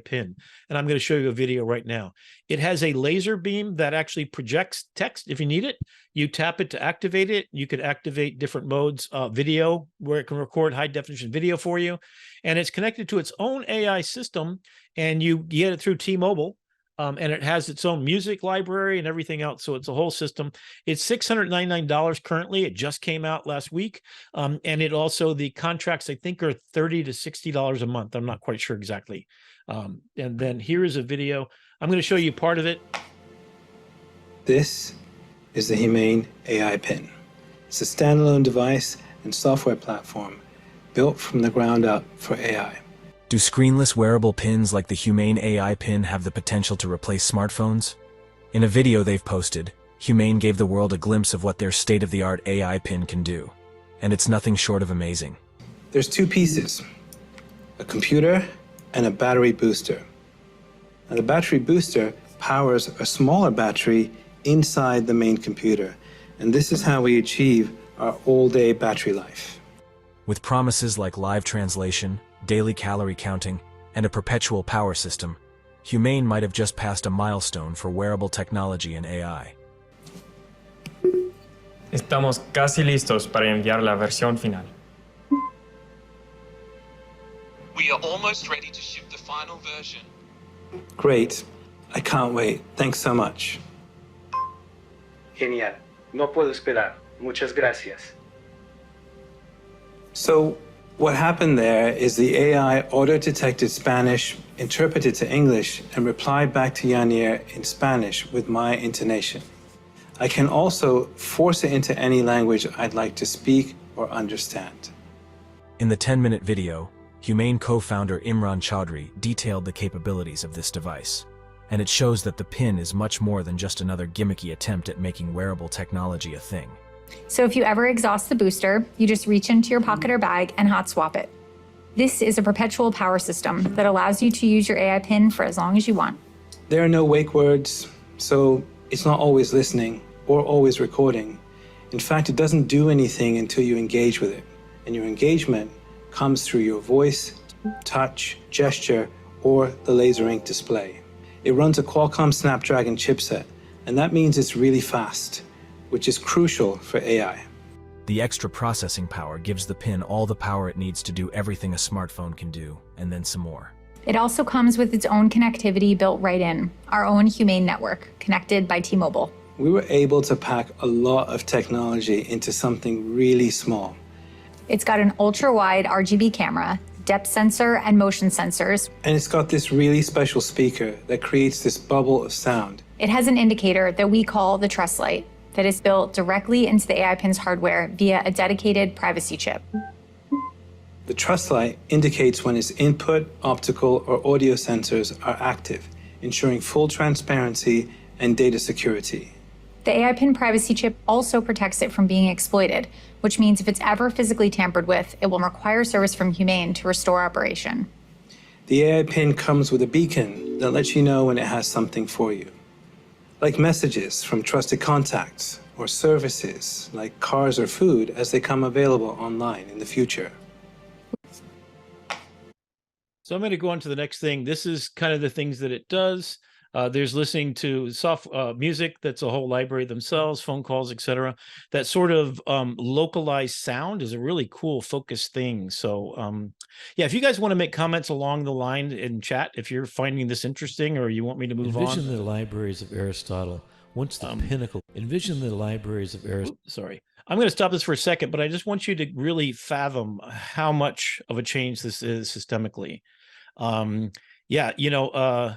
pin. And I'm going to show you a video right now. It has a laser beam that actually projects text if you need it. You tap it to activate it. You could activate different modes, video, where it can record high definition video for you. And it's connected to its own AI system, and you get it through T-Mobile. And it has its own music library and everything else. So it's a whole system. It's $699 currently. It just came out last week. And it also, the contracts, I think, are $30 to $60 a month. I'm not quite sure exactly. And then here is a video. I'm going to show you part of it. This is the Humane AI Pin. It's a standalone device and software platform built from the ground up for AI. Do screenless wearable pins like the Humane AI pin have the potential to replace smartphones? In a video they've posted, Humane gave the world a glimpse of what their state-of-the-art AI pin can do. And it's nothing short of amazing. There's two pieces, a computer and a battery booster. Now, the battery booster powers a smaller battery inside the main computer. And this is how we achieve our all-day battery life. With promises like live translation, daily calorie counting, and a perpetual power system, Humane might have just passed a milestone for wearable technology and AI. Estamos casi listos para enviar la versión final. We are almost ready to ship the final version. Great. I can't wait. Thanks so much. Genial. No puedo esperar. Muchas gracias. So, what happened there is the AI auto-detected Spanish, interpreted to English, and replied back to Yanier in Spanish with my intonation. I can also force it into any language I'd like to speak or understand. In the 10-minute video, Humane co-founder Imran Chaudhry detailed the capabilities of this device. And it shows that the pin is much more than just another gimmicky attempt at making wearable technology a thing. So if you ever exhaust the booster, you just reach into your pocket or bag and hot swap it. This is a perpetual power system that allows you to use your AI pin for as long as you want. There are no wake words, so it's not always listening or always recording. In fact, it doesn't do anything until you engage with it. And your engagement comes through your voice, touch, gesture, or the laser ink display. It runs a Qualcomm Snapdragon chipset, and that means it's really fast, which is crucial for AI. The extra processing power gives the pin all the power it needs to do everything a smartphone can do, and then some more. It also comes with its own connectivity built right in, our own Humane network, connected by T-Mobile. We were able to pack a lot of technology into something really small. It's got an ultra-wide RGB camera, depth sensor, and motion sensors. And it's got this really special speaker that creates this bubble of sound. It has an indicator that we call the Trust Light that is built directly into the AI pin's hardware via a dedicated privacy chip. The Trust Light indicates when its input, optical, or audio sensors are active, ensuring full transparency and data security. The AI pin privacy chip also protects it from being exploited, which means if it's ever physically tampered with, it will require service from Humane to restore operation. The AI pin comes with a beacon that lets you know when it has something for you, like messages from trusted contacts or services like cars or food as they come available online in the future. So I'm going to go on to the next thing. This is kind of the things that it does. There's listening to soft music, that's a whole library themselves, phone calls, etc. That sort of localized sound is a really cool focused thing. So yeah, if you guys want to make comments along the line in chat, if you're finding this interesting or you want me to move on. Envision the libraries of Aristotle. Once the pinnacle, envision the libraries of Aristotle. Sorry. I'm going to stop this for a second, but I just want you to really fathom how much of a change this is systemically. Yeah, you know,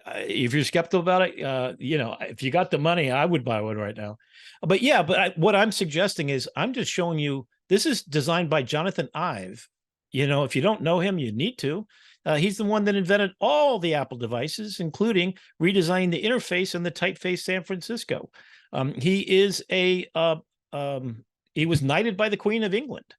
if you're skeptical about it, you know, if you got the money, I would buy one right now. But yeah, what I'm suggesting is I'm just showing you, this is designed by Jonathan Ive. You know, if you don't know him, you need to. He's the one that invented all the Apple devices, including redesigning the interface in the typeface San Francisco. He is he was knighted by the Queen of England.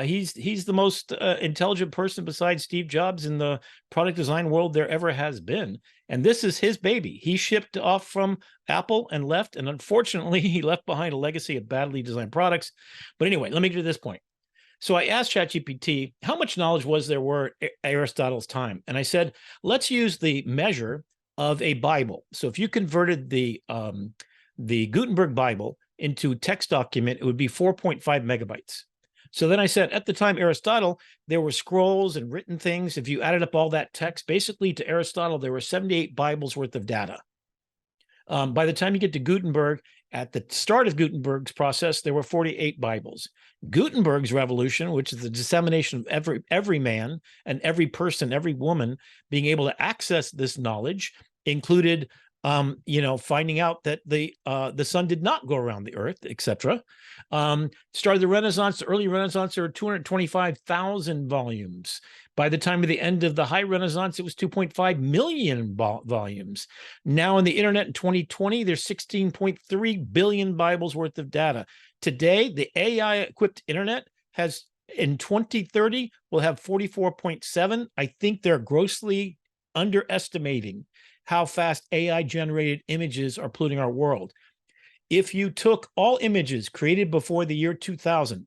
He's the most intelligent person besides Steve Jobs in the product design world there ever has been. And this is his baby. He shipped off from Apple and left. And unfortunately, he left behind a legacy of badly designed products. But anyway, let me get to this point. So I asked ChatGPT, how much knowledge was there were at Aristotle's time? And I said, let's use the measure of a Bible. So if you converted the Gutenberg Bible into text document, it would be 4.5 megabytes. So then I said, at the time Aristotle, there were scrolls and written things. If you added up all that text, basically to Aristotle, there were 78 Bibles worth of data. By the time you get to Gutenberg, at the start of Gutenberg's process, there were 48 Bibles. Gutenberg's revolution, which is the dissemination of every man and every person, every woman being able to access this knowledge, included you know, finding out that the sun did not go around the earth, etc. Started the Renaissance. The early Renaissance, there were 225,000 volumes. By the time of the end of the High Renaissance, it was 2.5 million volumes. Now in the internet in 2020, there's 16.3 billion Bibles worth of data. Today, the AI-equipped internet has, in 2030, will have 44.7. I think they're grossly underestimating how fast AI-generated images are polluting our world. If you took all images created before the year 2000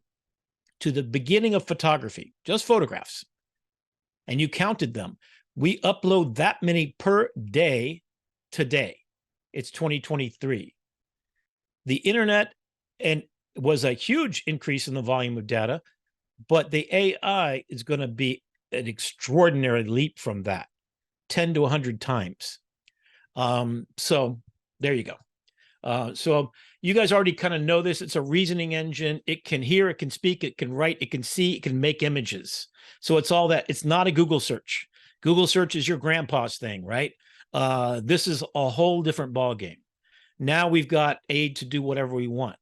to the beginning of photography, just photographs, and you counted them, we upload that many per day today. It's 2023. The internet was a huge increase in the volume of data, but the AI is going to be an extraordinary leap from that, 10 to 100 times. So there you go. So you guys already kind of know this. It's a reasoning engine. It can hear, it can speak, it can write, it can see, it can make images. So it's all that. It's not a Google search. Google search is your grandpa's thing, right? This is a whole different ballgame. Now we've got aid to do whatever we want.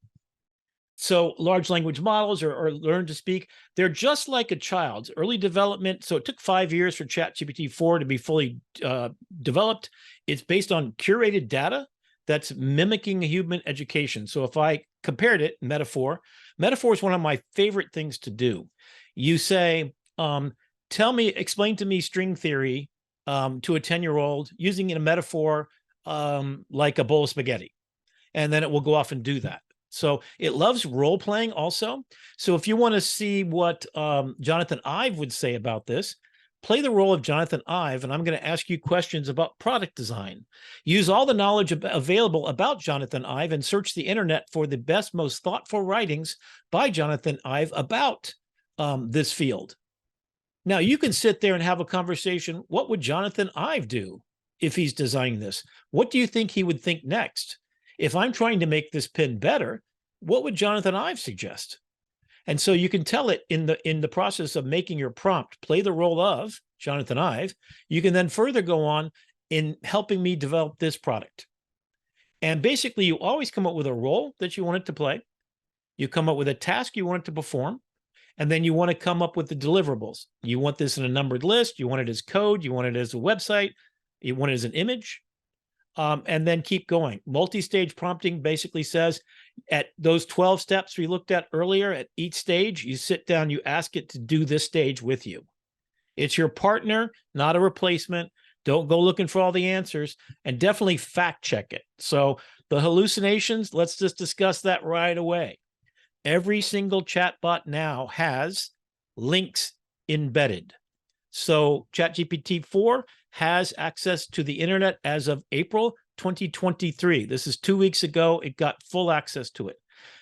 So large language models or learn to speak, they're just like a child's early development. So it took 5 years for ChatGPT 4 to be fully developed. It's based on curated data that's mimicking a human education. So if I compared it, metaphor is one of my favorite things to do. You say, explain to me string theory to a 10-year-old using a metaphor like a bowl of spaghetti. And then it will go off and do that. So it loves role playing also. So if you want to see what Jonathan Ive would say about this, play the role of Jonathan Ive, and I'm going to ask you questions about product design. Use all the knowledge available about Jonathan Ive and search the internet for the best, most thoughtful writings by Jonathan Ive about this field. Now, you can sit there and have a conversation. What would Jonathan Ive do if he's designing this? What do you think he would think next? If I'm trying to make this pin better, what would Jonathan Ive suggest? And so you can tell it in the process of making your prompt, play the role of Jonathan Ive. You can then further go on in helping me develop this product. And basically, you always come up with a role that you want it to play. You come up with a task you want it to perform. And then you want to come up with the deliverables. You want this in a numbered list. You want it as code. You want it as a website. You want it as an image. And then keep going. Multi-stage prompting basically says at those 12 steps we looked at earlier, at each stage, you sit down, you ask it to do this stage with you. It's your partner, not a replacement. Don't go looking for all the answers, and definitely fact check it. So the hallucinations, let's just discuss that right away. Every single chatbot now has links embedded. So ChatGPT 4 has access to the internet as of April 2023. This is 2 weeks ago. It got full access to it.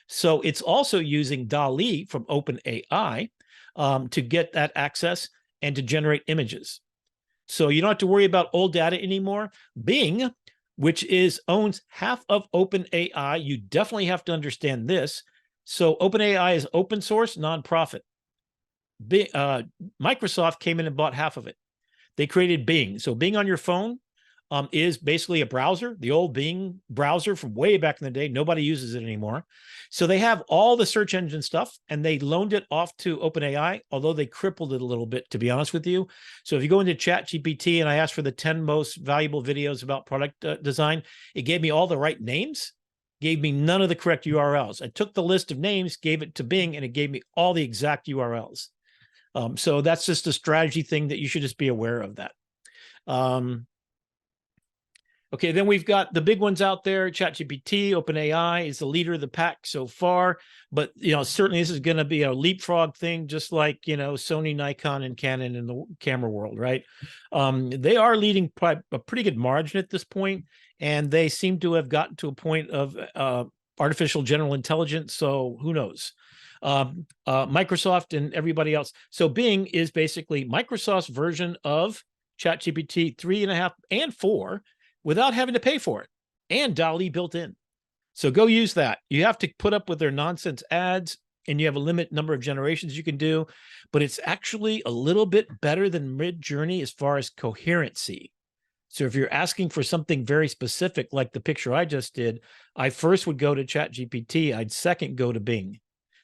So it's also using DALL-E from OpenAI to get that access and to generate images. So you don't have to worry about old data anymore. Bing, which owns half of OpenAI, you definitely have to understand this. So OpenAI is open source, nonprofit. Microsoft came in and bought half of it. They created Bing. So Bing on your phone is basically a browser, the old Bing browser from way back in the day. Nobody uses it anymore. So they have all the search engine stuff, and they loaned it off to OpenAI, although they crippled it a little bit, to be honest with you. So if you go into ChatGPT and I asked for the 10 most valuable videos about product design, it gave me all the right names, gave me none of the correct URLs. I took the list of names, gave it to Bing, and it gave me all the exact URLs. So that's just a strategy thing that you should just be aware of that. Okay, then we've got the big ones out there. ChatGPT, OpenAI is the leader of the pack so far, but certainly this is going to be a leapfrog thing, just like Sony, Nikon, and Canon in the camera world, right? They are leading by a pretty good margin at this point, and they seem to have gotten to a point of artificial general intelligence. So who knows? Microsoft and everybody else. So Bing is basically Microsoft's version of ChatGPT 3.5 and 4. Without having to pay for it, and DALL-E built in. So go use that. You have to put up with their nonsense ads, and you have a limit number of generations you can do, but it's actually a little bit better than Midjourney as far as coherency. So if you're asking for something very specific, like the picture I just did, I first would go to ChatGPT, I'd second go to Bing.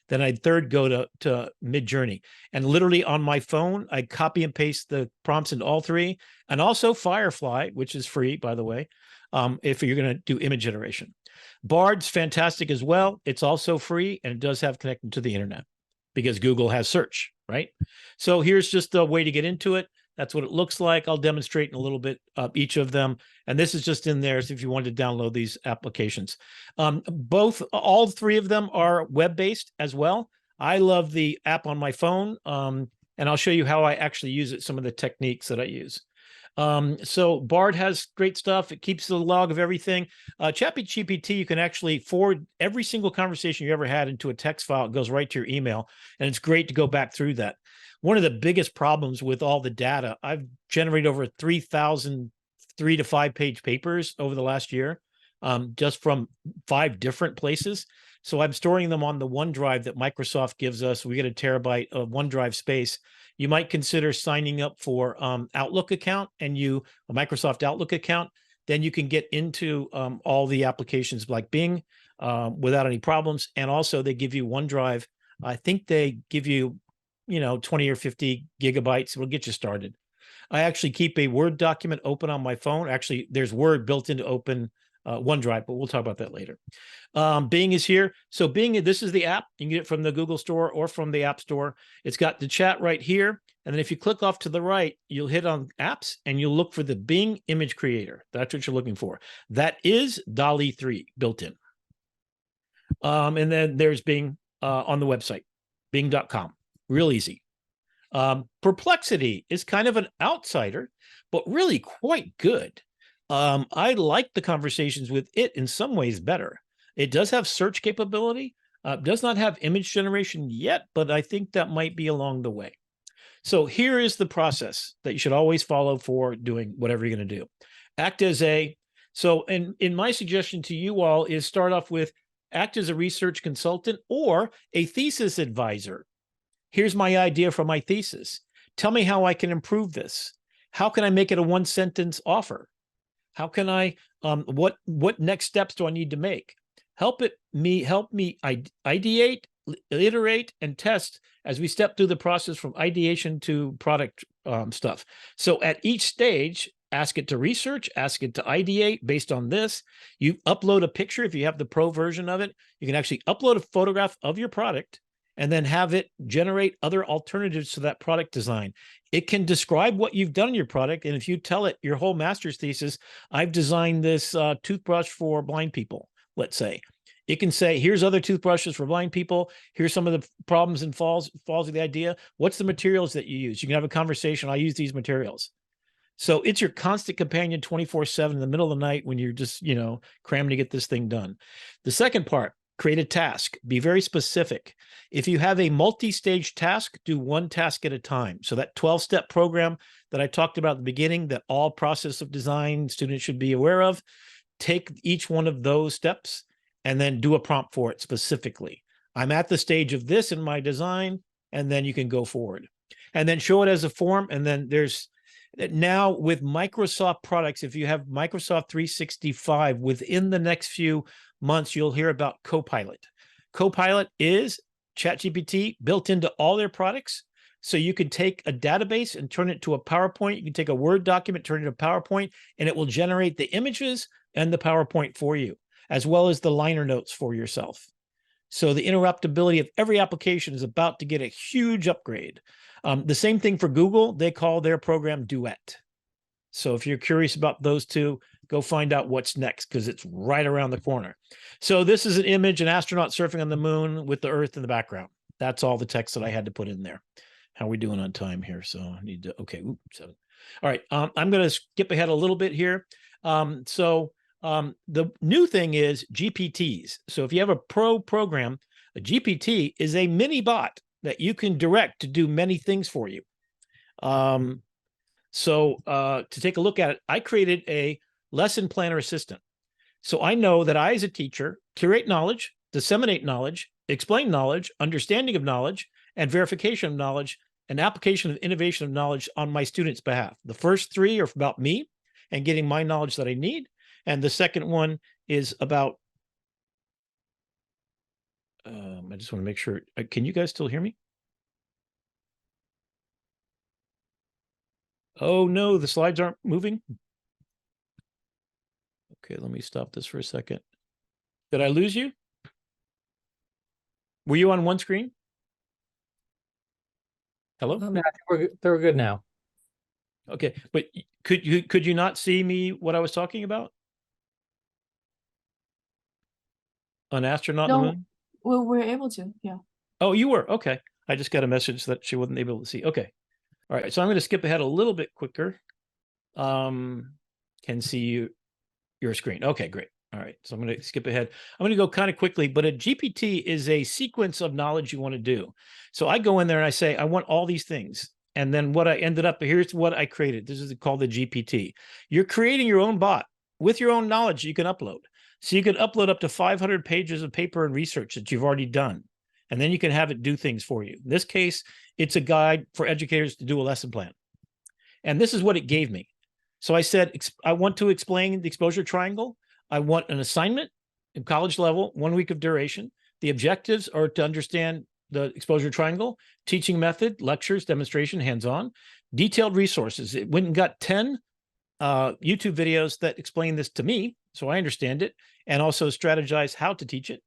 Then I'd third go to Midjourney. And literally on my phone, I copy and paste the prompts into all three. And also Firefly, which is free, by the way, if you're going to do image generation. Bard's fantastic as well. It's also free, and it does have connected to the internet because Google has search, right? So here's just the way to get into it. That's what it looks like. I'll demonstrate in a little bit each of them. And this is just in there, so if you wanted to download these applications. All three of them are web-based as well. I love the app on my phone, and I'll show you how I actually use it, some of the techniques that I use. So Bard has great stuff. It keeps the log of everything. ChatGPT, you can actually forward every single conversation you ever had into a text file. It goes right to your email, and it's great to go back through that. One of the biggest problems with all the data, I've generated over 3,000 3 to 5 page papers over the last year, just from 5 different places. So I'm storing them on the OneDrive that Microsoft gives us. We get a terabyte of OneDrive space. You might consider signing up for Outlook account and a Microsoft Outlook account. Then you can get into all the applications like Bing without any problems. And also they give you OneDrive. I think they give you 20 or 50 gigabytes. It'll get you started. I actually keep a Word document open on my phone. Actually, there's Word built into open OneDrive, but we'll talk about that later. Bing is here. So Bing, this is the app. You can get it from the Google Store or from the App Store. It's got the chat right here. And then if you click off to the right, you'll hit on apps and you'll look for the Bing image creator. That's what you're looking for. That is DALL-E 3 built in. And then there's Bing on the website, bing.com. Real easy. Perplexity is kind of an outsider, but really quite good. I like the conversations with it in some ways better. It does have search capability, does not have image generation yet, but I think that might be along the way. So here is the process that you should always follow for doing whatever you're going to do. Act as in my suggestion to you all is start off with act as a research consultant or a thesis advisor. Here's my idea for my thesis. Tell me how I can improve this. How can I make it a 1-sentence offer? How can I, what next steps do I need to make? Help me ideate, iterate, and test as we step through the process from ideation to product stuff. So at each stage, ask it to research, ask it to ideate based on this. You upload a picture. If you have the pro version of it, you can actually upload a photograph of your product and then have it generate other alternatives to that product design. It can describe what you've done in your product. And if you tell it your whole master's thesis, I've designed this toothbrush for blind people, let's say. It can say, here's other toothbrushes for blind people. Here's some of the problems and falls of the idea. What's the materials that you use? You can have a conversation. I use these materials. So it's your constant companion 24/7 in the middle of the night when you're just, cramming to get this thing done. The second part, create a task. Be very specific. If you have a multi-stage task, do one task at a time. So that 12-step program that I talked about at the beginning, that all process of design students should be aware of, take each one of those steps and then do a prompt for it specifically. I'm at the stage of this in my design, and then you can go forward. And then show it as a form, and then there's that now with Microsoft products, if you have Microsoft 365, within the next few months, you'll hear about Copilot. Copilot is ChatGPT built into all their products. So you can take a database and turn it to a PowerPoint. You can take a Word document, turn it to PowerPoint, and it will generate the images and the PowerPoint for you, as well as the liner notes for yourself. So the interruptibility of every application is about to get a huge upgrade. The same thing for Google. They call their program Duet. So if you're curious about those two, go find out what's next, because it's right around the corner. So this is an image, an astronaut surfing on the moon with the Earth in the background. That's all the text that I had to put in there. How are we doing on time here? So I need to, okay, 7. All right, I'm going to skip ahead a little bit here. The new thing is GPTs. So if you have a pro program, a GPT is a mini bot that you can direct to do many things for you. To take a look at it, I created a lesson planner assistant. So I know that I, as a teacher, curate knowledge, disseminate knowledge, explain knowledge, understanding of knowledge, and verification of knowledge, and application of innovation of knowledge on my students' behalf. The first 3 are about me and getting my knowledge that I need. And the second one is about, I just want to make sure, can you guys still hear me? Oh no, the slides aren't moving. Okay, let me stop this for a second. Did I lose you? Were you on one screen? Hello? I think they're good now. Okay, but could you not see me what I was talking about? An astronaut on the moon? Well, we're able to, yeah. Oh, you were? Okay. I just got a message that she wasn't able to see. Okay. All right. So I'm going to skip ahead a little bit quicker. Can see your screen. Okay, great. All right. So I'm going to skip ahead. I'm going to go kind of quickly, but a GPT is a sequence of knowledge you want to do. So I go in there and I say, I want all these things. And then what I ended up, here's what I created. This is called the GPT. You're creating your own bot with your own knowledge you can upload. So you can upload up to 500 pages of paper and research that you've already done. And then you can have it do things for you. In this case, it's a guide for educators to do a lesson plan. And this is what it gave me. So I said, I want to explain the exposure triangle. I want an assignment in college level, 1 week of duration. The objectives are to understand the exposure triangle, teaching method, lectures, demonstration, hands-on, detailed resources. It went and got 10 YouTube videos that explain this to me, so I understand it, and also strategize how to teach it.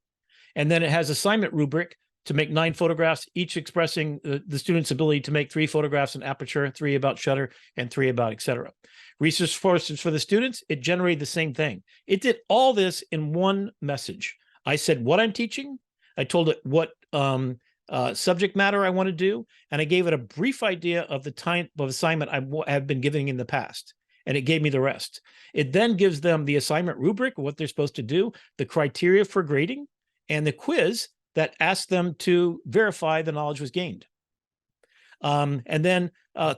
And then it has assignment rubric to make 9 photographs, each expressing the student's ability to make 3 photographs in aperture, 3 about shutter, and 3 about etc. Resources for the students, it generated the same thing. It did all this in one message. I said what I'm teaching, I told it what subject matter I want to do, and I gave it a brief idea of the type of assignment I have been giving in the past. And it gave me the rest. It then gives them the assignment rubric, what they're supposed to do, the criteria for grading, and the quiz that asks them to verify the knowledge was gained. And then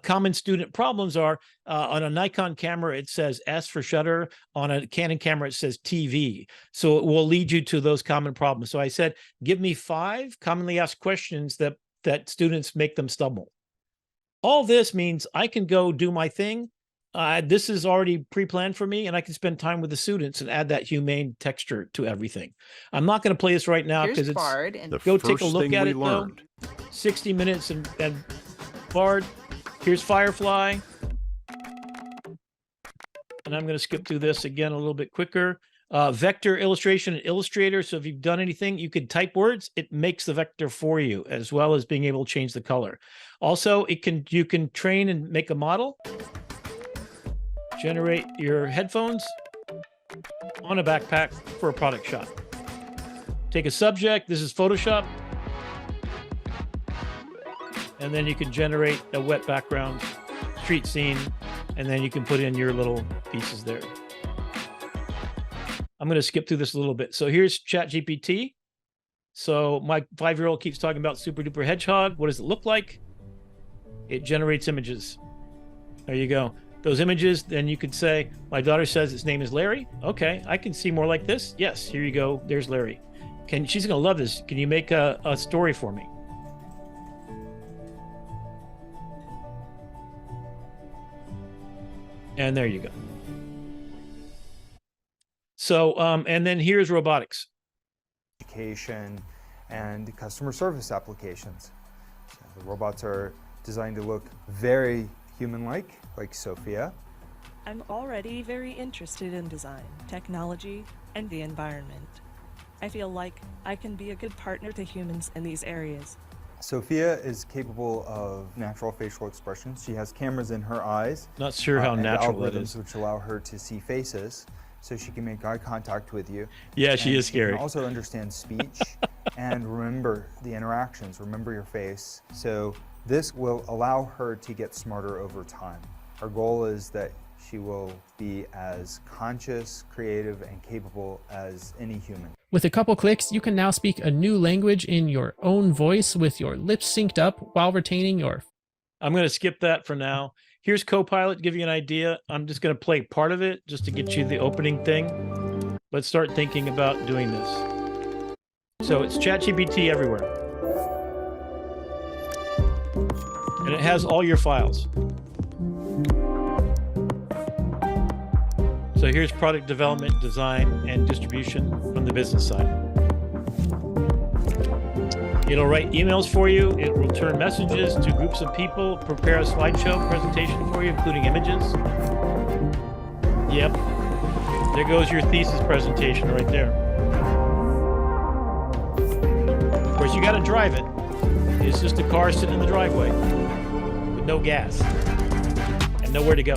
common student problems are, on a Nikon camera, it says S for shutter. On a Canon camera, it says TV. So it will lead you to those common problems. So I said, give me 5 commonly asked questions that students make them stumble. All this means I can go do my thing. This is already pre-planned for me, and I can spend time with the students and add that humane texture to everything. I'm not going to play this right now because it's go take a look at it though. 60 minutes and Bard. Here's Firefly. And I'm going to skip through this again a little bit quicker. Vector illustration and Illustrator. So if you've done anything, you can type words. It makes the vector for you, as well as being able to change the color. Also, you can train and make a model. Generate your headphones on a backpack for a product shot. Take a subject. This is Photoshop. And then you can generate a wet background, street scene, and then you can put in your little pieces there. I'm going to skip through this a little bit. So here's ChatGPT. So my 5-year-old keeps talking about Super Duper Hedgehog. What does it look like? It generates images. There you go. Those images, then you could say, my daughter says its name is Larry. Okay, I can see more like this. Yes, here you go. There's Larry. She's going to love this. Can you make a story for me? And there you go. So, and then here's robotics. Education and customer service applications. So the robots are designed to look very human-like Sophia. I'm already very interested in design, technology, and the environment. I feel like I can be a good partner to humans in these areas. Sophia is capable of natural facial expressions. She has cameras in her eyes. Not sure how natural it is. Which allow her to see faces, so she can make eye contact with you. Yeah, she is scary. She can also understand speech and remember the interactions, remember your face. So this will allow her to get smarter over time. Our goal is that she will be as conscious, creative, and capable as any human. With a couple clicks, you can now speak a new language in your own voice with your lips synced up while retaining your... I'm going to skip that for now. Here's Copilot, give you an idea. I'm just going to play part of it just to get you the opening thing. Let's start thinking about doing this. So it's ChatGPT everywhere. And it has all your files. So here's product development, design, and distribution from the business side. It'll write emails for you. It will return messages to groups of people, prepare a slideshow presentation for you, including images. Yep. There goes your thesis presentation right there. Of course, you got to drive it. It's just a car sitting in the driveway with no gas and nowhere to go.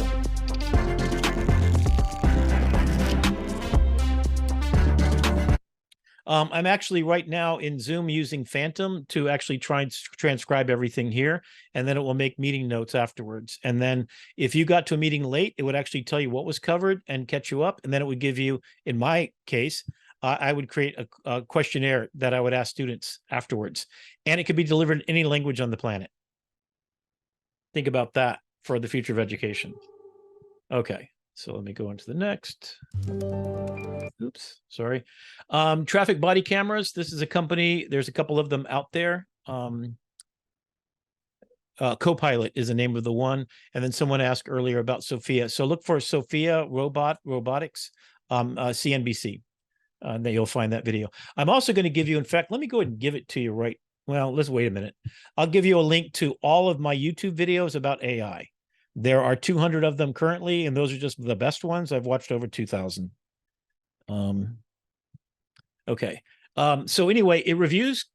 I'm actually right now in Zoom using Phantom to actually try and transcribe everything here, and then it will make meeting notes afterwards. And then if you got to a meeting late, it would actually tell you what was covered and catch you up. And then it would give you, in my case, I would create a questionnaire that I would ask students afterwards. And it could be delivered in any language on the planet. Think about that for the future of education. Okay. So let me go into the next. Oops, sorry. Traffic body cameras. This is a company. There's a couple of them out there. Copilot is the name of the one. And then someone asked earlier about Sophia. So look for Sophia robotics, CNBC. Then you'll find that video. I'm also going to give you, in fact, let me go ahead and give it to you right. Well, let's wait a minute. I'll give you a link to all of my YouTube videos about AI. There are 200 of them currently, and those are just the best ones. I've watched over 2,000. Okay. So anyway, it reviews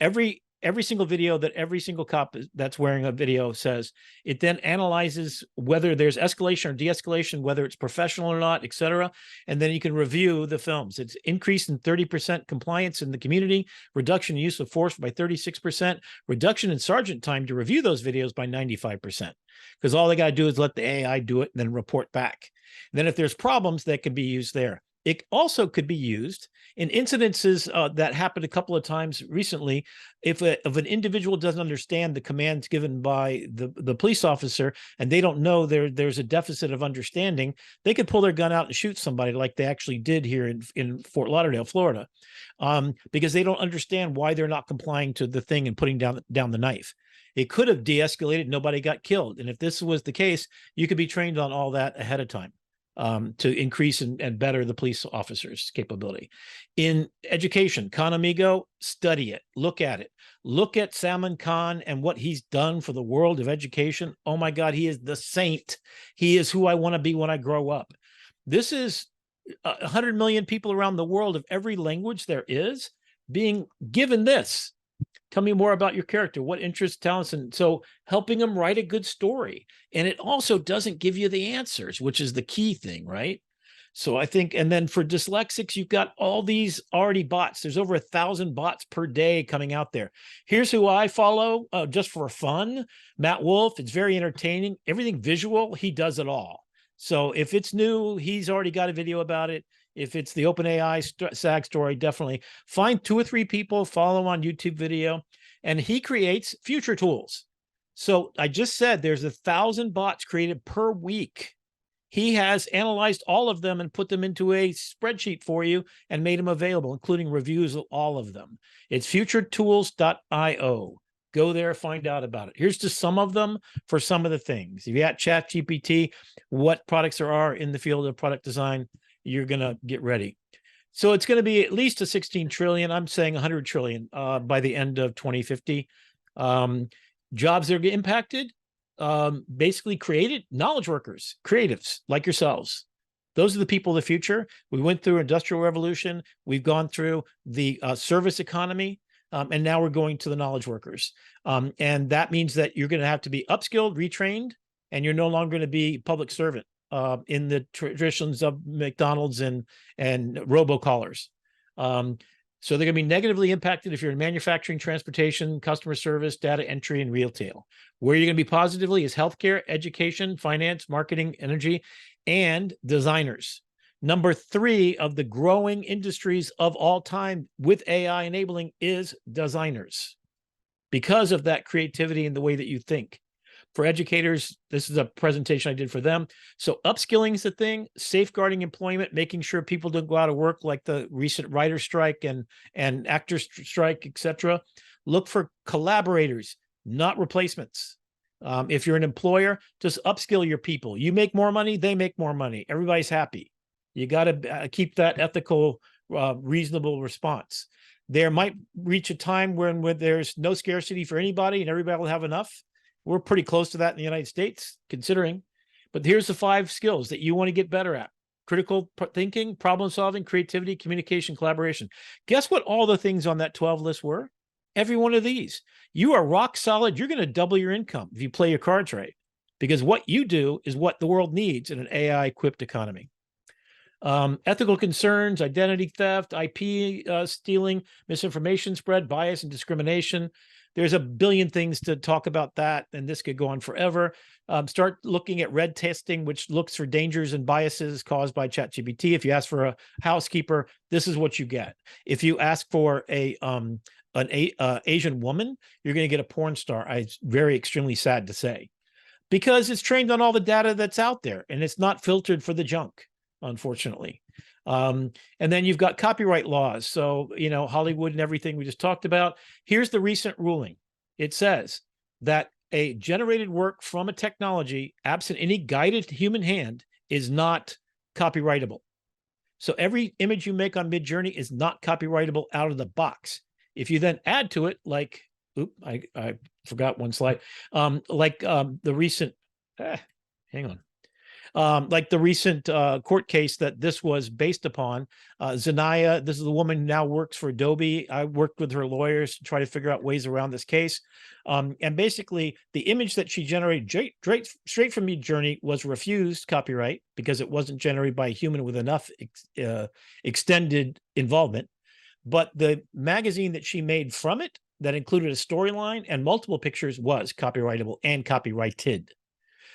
every single video that every single cop that's wearing a video says. It then analyzes whether there's escalation or de-escalation, whether it's professional or not, etc. And then you can review the films. It's increased in 30% compliance in the community, reduction in use of force by 36%, reduction in sergeant time to review those videos by 95%. Because all they got to do is let the AI do it and then report back. And then if there's problems, that can be used there. It also could be used in incidences that happened a couple of times recently. If an individual doesn't understand the commands given by the police officer and they don't know there's a deficit of understanding, they could pull their gun out and shoot somebody like they actually did here in Fort Lauderdale, Florida, because they don't understand why they're not complying to the thing and putting down the knife. It could have de-escalated, nobody got killed. And if this was the case, you could be trained on all that ahead of time. To increase and better the police officers' capability. In education, Khan Amigo, study it, look at it. Look at Salman Khan and what he's done for the world of education. Oh my God, he is the saint. He is who I want to be when I grow up. This is 100 million people around the world of every language there is being given this. Tell me more about your character, what interests, talents, and so helping them write a good story. And it also doesn't give you the answers, which is the key thing, right? So I think, and then for dyslexics, you've got all these already bots. There's over 1,000 bots per day coming out there. Here's who I follow just for fun. Matt Wolf, it's very entertaining. Everything visual, he does it all. So if it's new, he's already got a video about it. If it's the OpenAI SAG story, definitely find 2 or 3 people, follow on YouTube video, and he creates future tools. So I just said there's 1,000 bots created per week. He has analyzed all of them and put them into a spreadsheet for you and made them available, including reviews of all of them. It's futuretools.io. Go there, find out about it. Here's just some of them for some of the things. If you got ChatGPT, what products there are in the field of product design, you're going to get ready. So it's going to be at least a 16 trillion. I'm saying 100 trillion by the end of 2050. Jobs that are impacted, basically created knowledge workers, creatives like yourselves. Those are the people of the future. We went through industrial revolution. We've gone through the service economy. And now we're going to the knowledge workers. And that means that you're going to have to be upskilled, retrained, and you're no longer going to be public servant in the traditions of McDonald's and robocallers. So they're going to be negatively impacted if you're in manufacturing, transportation, customer service, data entry, and retail. Where you're going to be positively is healthcare, education, finance, marketing, energy, and designers. Number 3 of the growing industries of all time with AI enabling is designers, because of that creativity and the way that you think. For educators, this is a presentation I did for them. So upskilling is the thing, safeguarding employment, making sure people don't go out of work like the recent writer strike and actor strike, etc. Look for collaborators, not replacements. If you're an employer, just upskill your people. You make more money, they make more money. Everybody's happy. You got to keep that ethical, reasonable response. There might reach a time when there's no scarcity for anybody and everybody will have enough. We're pretty close to that in the United States, considering. But here's the 5 skills that you want to get better at: critical thinking, problem solving, creativity, communication, collaboration. Guess what all the things on that 12 list were? Every one of these. You are rock solid. You're going to double your income if you play your cards right, because what you do is what the world needs in an AI-equipped economy. Ethical concerns, identity theft, IP stealing, misinformation spread, bias and discrimination. There's a billion things to talk about that, and this could go on forever. Start looking at red testing, which looks for dangers and biases caused by ChatGPT. If you ask for a housekeeper, this is what you get. If you ask for an Asian woman, you're going to get a porn star. It's very extremely sad to say, because it's trained on all the data that's out there, and it's not filtered for the junk, unfortunately. And then you've got copyright laws. So, Hollywood and everything we just talked about. Here's the recent ruling. It says that a generated work from a technology, absent any guided human hand, is not copyrightable. So every image you make on Midjourney is not copyrightable out of the box. If you then add to it, like, I forgot one slide, the recent, hang on. Like the recent court case that this was based upon. Zanaya, this is the woman who now works for Adobe. I worked with her lawyers to try to figure out ways around this case. And basically, the image that she generated straight from Midjourney was refused copyright because it wasn't generated by a human with enough extended involvement. But the magazine that she made from it, that included a storyline and multiple pictures, was copyrightable and copyrighted.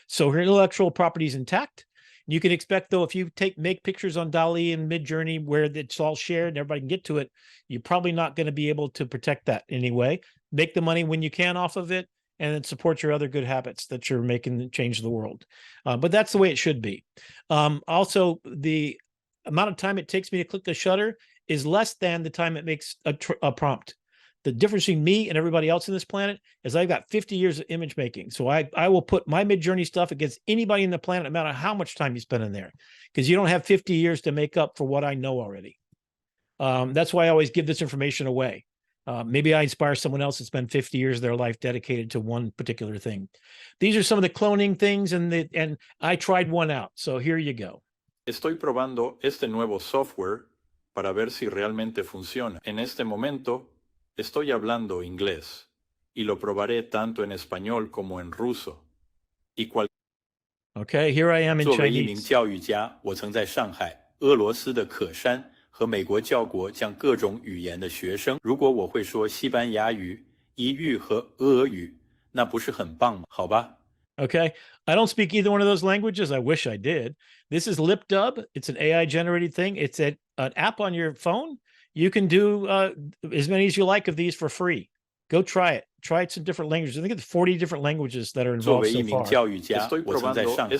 So her intellectual property is intact. You can expect, though, if you make pictures on DALL-E and Midjourney where it's all shared and everybody can get to it, you're probably not going to be able to protect that anyway. Make the money when you can off of it, and then support your other good habits that you're making change the world. But that's the way it should be. Also, the amount of time it takes me to click the shutter is less than the time it makes a prompt. The difference between me and everybody else on this planet is I've got 50 years of image making. So I will put my Midjourney stuff against anybody in the planet, no matter how much time you spend in there, because you don't have 50 years to make up for what I know already. That's why I always give this information away. Maybe I inspire someone else to spend 50 years of their life dedicated to one particular thing. These are some of the cloning things, and I tried one out. So here you go. Estoy probando este nuevo software para ver si realmente funciona. En este momento, estoy hablando inglés y lo probaré tanto en español como en ruso. Okay, here I am in Chinese. 作为一名教育家，我曾在上海、俄罗斯的可山和美国教过讲各种语言的学生。如果我会说西班牙语、意语和俄语，那不是很棒吗？好吧。Okay, I don't speak either one of those languages. I wish I did. This is LipDub. It's an AI-generated thing. It's an app on your phone. You can do as many as you like of these for free. Go try it. Try it in different languages. I think it's 40 different languages that are involved so far. 作为一名教育家，我曾在上海。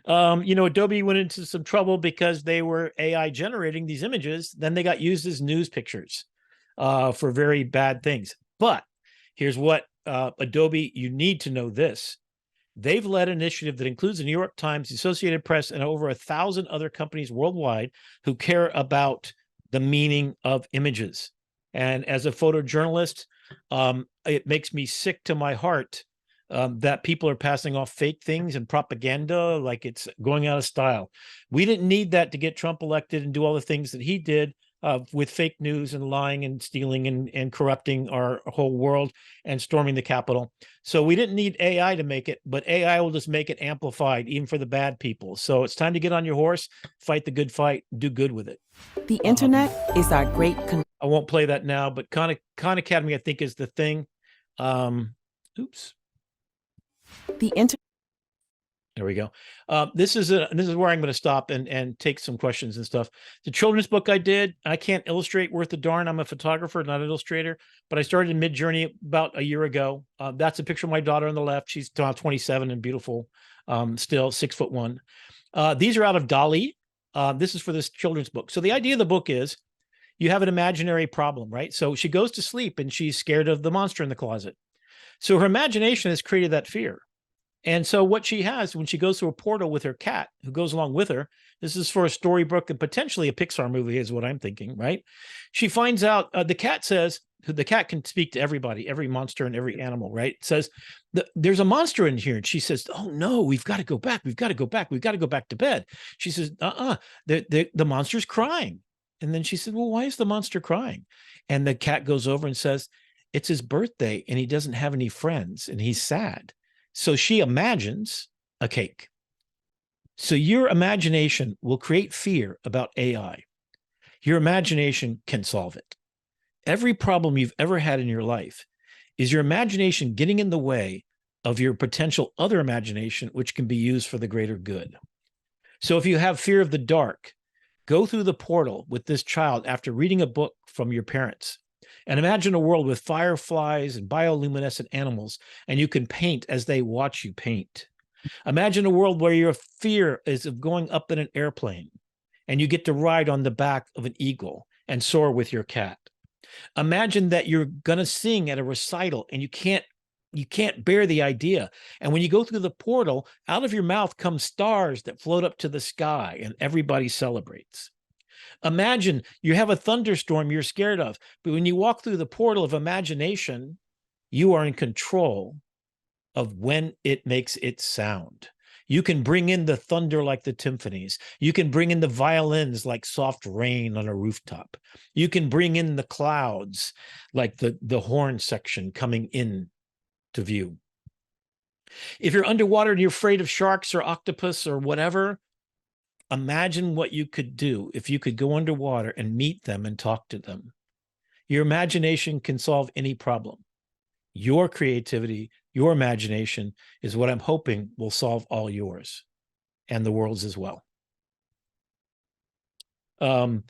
Adobe went into some trouble because they were AI generating these images. Then they got used as news pictures for very bad things. But here's what, Adobe, you need to know this. They've led an initiative that includes the New York Times, the Associated Press, and over 1,000 other companies worldwide who care about the meaning of images. And as a photojournalist, it makes me sick to my heart that people are passing off fake things and propaganda like it's going out of style. We didn't need that to get Trump elected and do all the things that he did with fake news and lying and stealing and corrupting our whole world and storming the Capitol. So we didn't need AI to make it, but AI will just make it amplified, even for the bad people. So it's time to get on your horse, fight the good fight, do good with it. The internet is our great... I won't play that now, but Khan Academy, I think, is the thing. Oops. The internet. There we go. This is where I'm going to stop and take some questions and stuff. The children's book I did, I can't illustrate worth a darn. I'm a photographer, not an illustrator, but I started in Midjourney about a year ago. That's a picture of my daughter on the left. She's 27 and beautiful, still 6'1". These are out of DALL-E. This is for this children's book. So the idea of the book is you have an imaginary problem, right? So she goes to sleep and she's scared of the monster in the closet. So her imagination has created that fear. And so what she has when she goes through a portal with her cat, who goes along with her, this is for a storybook and potentially a Pixar movie is what I'm thinking, right? She finds out, the cat says, the cat can speak to everybody, every monster and every animal, right? It says, there's a monster in here. And she says, oh no, we've got to go back. We've got to go back. We've got to go back to bed. She says, the monster's crying. And then she said, well, why is the monster crying? And the cat goes over and says, it's his birthday and he doesn't have any friends and he's sad. So she imagines a cake. So your imagination will create fear about AI. Your imagination can solve it. Every problem you've ever had in your life is your imagination getting in the way of your potential other imagination, which can be used for the greater good. So if you have fear of the dark, go through the portal with this child after reading a book from your parents. And imagine a world with fireflies and bioluminescent animals, and you can paint as they watch you paint. Imagine a world where your fear is of going up in an airplane, and you get to ride on the back of an eagle and soar with your cat. Imagine that you're going to sing at a recital, and you can't bear the idea. And when you go through the portal, out of your mouth come stars that float up to the sky, and everybody celebrates. Imagine you have a thunderstorm you're scared of, but when you walk through the portal of imagination, you are in control of when it makes its sound. You can bring in the thunder like the timpanis. You can bring in the violins like soft rain on a rooftop. You can bring in the clouds like the horn section coming in to view. If you're underwater and you're afraid of sharks or octopus or whatever, imagine what you could do if you could go underwater and meet them and talk to them. Your imagination can solve any problem. Your creativity, your imagination is what I'm hoping will solve all yours and the world's as well. And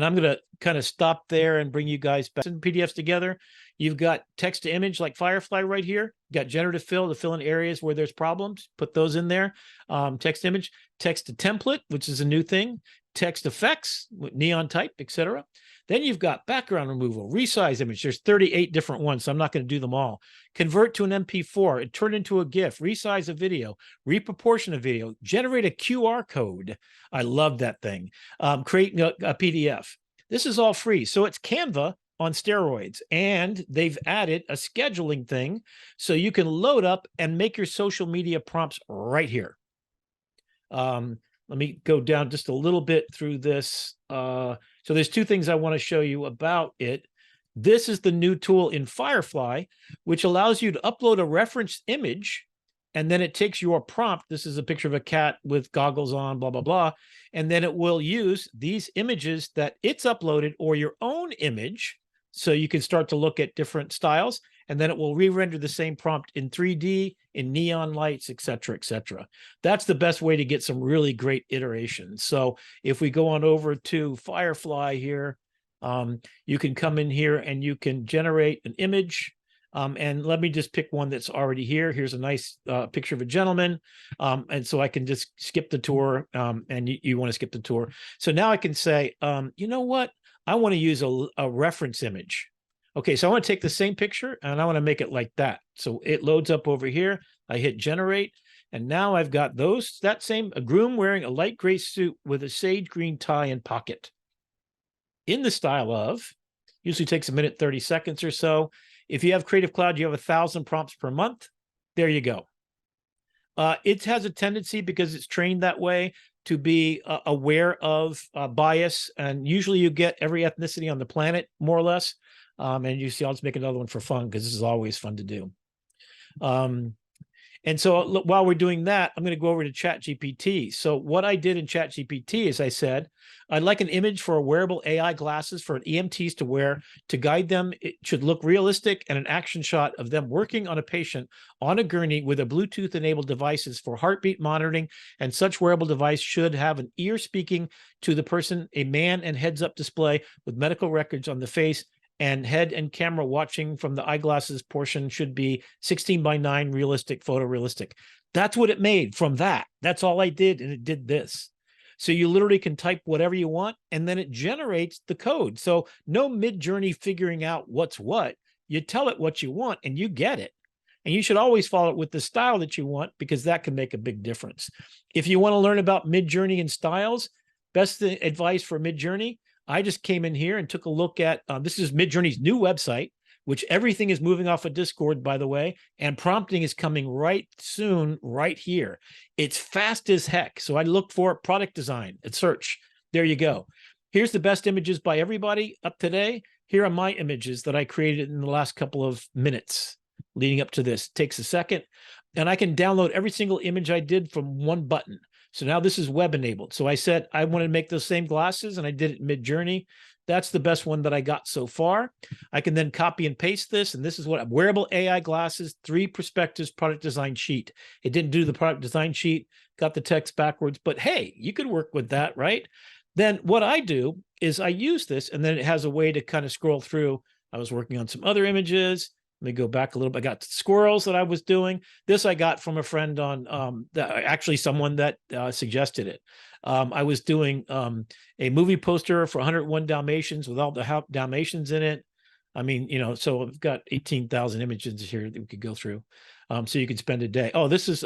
I'm going to kind of stop there and bring you guys back in PDFs together. You've got text to image like Firefly right here. You've got generative fill to fill in areas where there's problems. Put those in there. Text to image, text to template, which is a new thing. Text effects, neon type, etc. Then you've got background removal, resize image. There's 38 different ones, so I'm not going to do them all. Convert to an MP4, and turn into a GIF, resize a video, reproportion a video, generate a QR code. I love that thing. Create a PDF. This is all free. So it's Canva on steroids, and they've added a scheduling thing so you can load up and make your social media prompts right here. Let me go down just a little bit through this. So there's two things I want to show you about it. This is the new tool in Firefly, which allows you to upload a reference image, and then it takes your prompt. This is a picture of a cat with goggles on, blah, blah, blah. And then it will use these images that it's uploaded or your own image. So you can start to look at different styles, and then it will re-render the same prompt in 3D, in neon lights, et cetera, et cetera. That's the best way to get some really great iterations. So if we go on over to Firefly here, you can come in here and you can generate an image. And let me just pick one that's already here. Here's a nice picture of a gentleman. And so I can just skip the tour, and you want to skip the tour. So now I can say, you know what? I want to use a reference image. Okay, so I want to take the same picture and I want to make it like that. So it loads up over here. I hit generate. And now I've got a groom wearing a light gray suit with a sage green tie and pocket. In the style of, usually takes a minute, 30 seconds or so. If you have Creative Cloud, you have 1,000 prompts per month. There you go. It has a tendency, because it's trained that way, to be aware of bias. And usually you get every ethnicity on the planet, more or less. And you see, I'll just make another one for fun, because this is always fun to do. And so while we're doing that, I'm going to go over to ChatGPT. So what I did in ChatGPT is I said, I'd like an image for a wearable AI glasses for EMTs to wear to guide them. It should look realistic, and an action shot of them working on a patient on a gurney with a Bluetooth-enabled devices for heartbeat monitoring. And such wearable device should have an ear speaking to the person, a man and heads-up display with medical records on the face, and head and camera watching from the eyeglasses portion should be 16:9 realistic, photorealistic. That's what it made from that. That's all I did, and it did this. So you literally can type whatever you want, and then it generates the code. So no mid-journey figuring out what's what. You tell it what you want, and you get it. And you should always follow it with the style that you want, because that can make a big difference. If you want to learn about mid-journey and styles, best advice for mid-journey, I just came in here and took a look at, this is Midjourney's new website, which everything is moving off of Discord, by the way, and prompting is coming right soon, right here. It's fast as heck. So I look for product design and search. There you go. Here's the best images by everybody up today. Here are my images that I created in the last couple of minutes leading up to this. It takes a second, and I can download every single image I did from one button. So now this is web enabled. So I said I wanted to make those same glasses, and I did it in Midjourney. That's the best one that I got so far. I can then copy and paste this, and this is what wearable AI glasses, 3 perspectives product design sheet. It didn't do the product design sheet, got the text backwards, but hey, you could work with that, right? Then what I do is I use this, and then it has a way to kind of scroll through. I was working on some other images. Let me go back a little bit. I got squirrels that I was doing. This I got from a friend on, actually someone that suggested it. I was doing a movie poster for 101 Dalmatians with all the Dalmatians in it. I mean, you know, so I've got 18,000 images here that we could go through. So you could spend a day. Oh, this is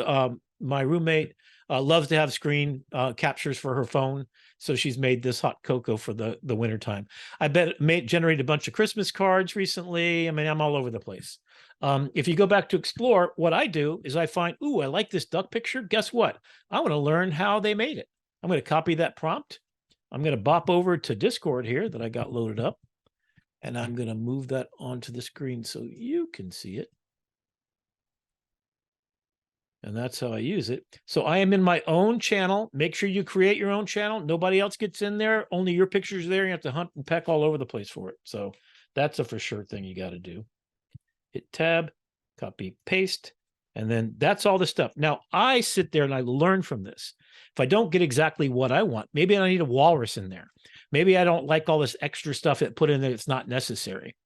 my roommate loves to have screen captures for her phone. So she's made this hot cocoa for the wintertime. I bet it generated a bunch of Christmas cards recently. I mean, I'm all over the place. If you go back to explore, what I do is I find, ooh, I like this duck picture. Guess what? I want to learn how they made it. I'm going to copy that prompt. I'm going to bop over to Discord here that I got loaded up. And I'm going to move that onto the screen so you can see it. And that's how I use it. So I am in my own channel. Make sure you create your own channel. Nobody else gets in there. Only your picture's there. You have to hunt and peck all over the place for it. So that's a for sure thing you got to do. Hit tab, copy, paste, and then that's all the stuff. Now I sit there and I learn from this. If I don't get exactly what I want, maybe I need a walrus in there. Maybe I don't like all this extra stuff that put in there that's not necessary.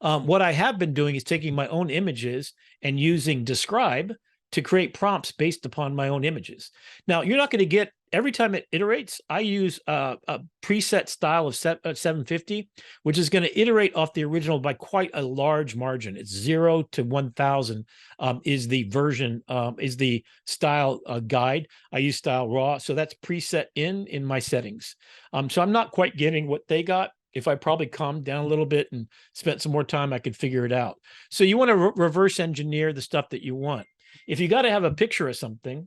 What I have been doing is taking my own images and using Describe to create prompts based upon my own images. Now, you're not going to get, every time it iterates, I use a preset style of 750, which is going to iterate off the original by quite a large margin. It's 0 to 1000 is the version, is the style guide. I use style raw, so that's preset in my settings. So I'm not quite getting what they got. If I probably calmed down a little bit and spent some more time, I could figure it out. So you want to reverse engineer the stuff that you want. If you got to have a picture of something.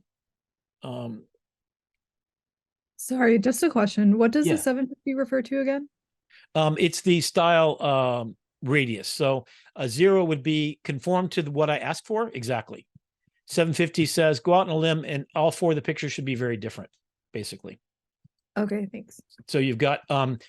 Sorry, just a question. What does Yeah. the 750 refer to again? It's the style radius. So a 0 would be conform to what I asked for. Exactly. 750 says go out on a limb and all 4 of the pictures should be very different, basically. Okay, thanks. So you've got,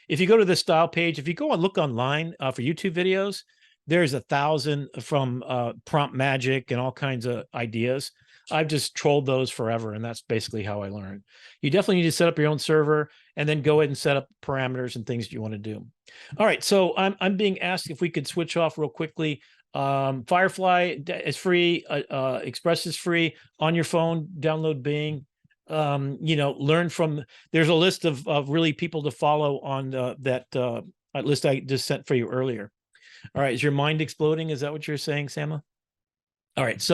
if you go to the style page, if you go and look online for YouTube videos, there's 1,000 from Prompt Magic and all kinds of ideas. I've just trolled those forever, and that's basically how I learn. You definitely need to set up your own server and then go ahead and set up parameters and things you want to do. All right, so I'm being asked if we could switch off real quickly. Firefly is free, Express is free on your phone. Download Bing. You know, learn from. There's a list of really people to follow on that list I just sent for you earlier. All right. Is your mind exploding? Is that what you're saying, Sama? All right. So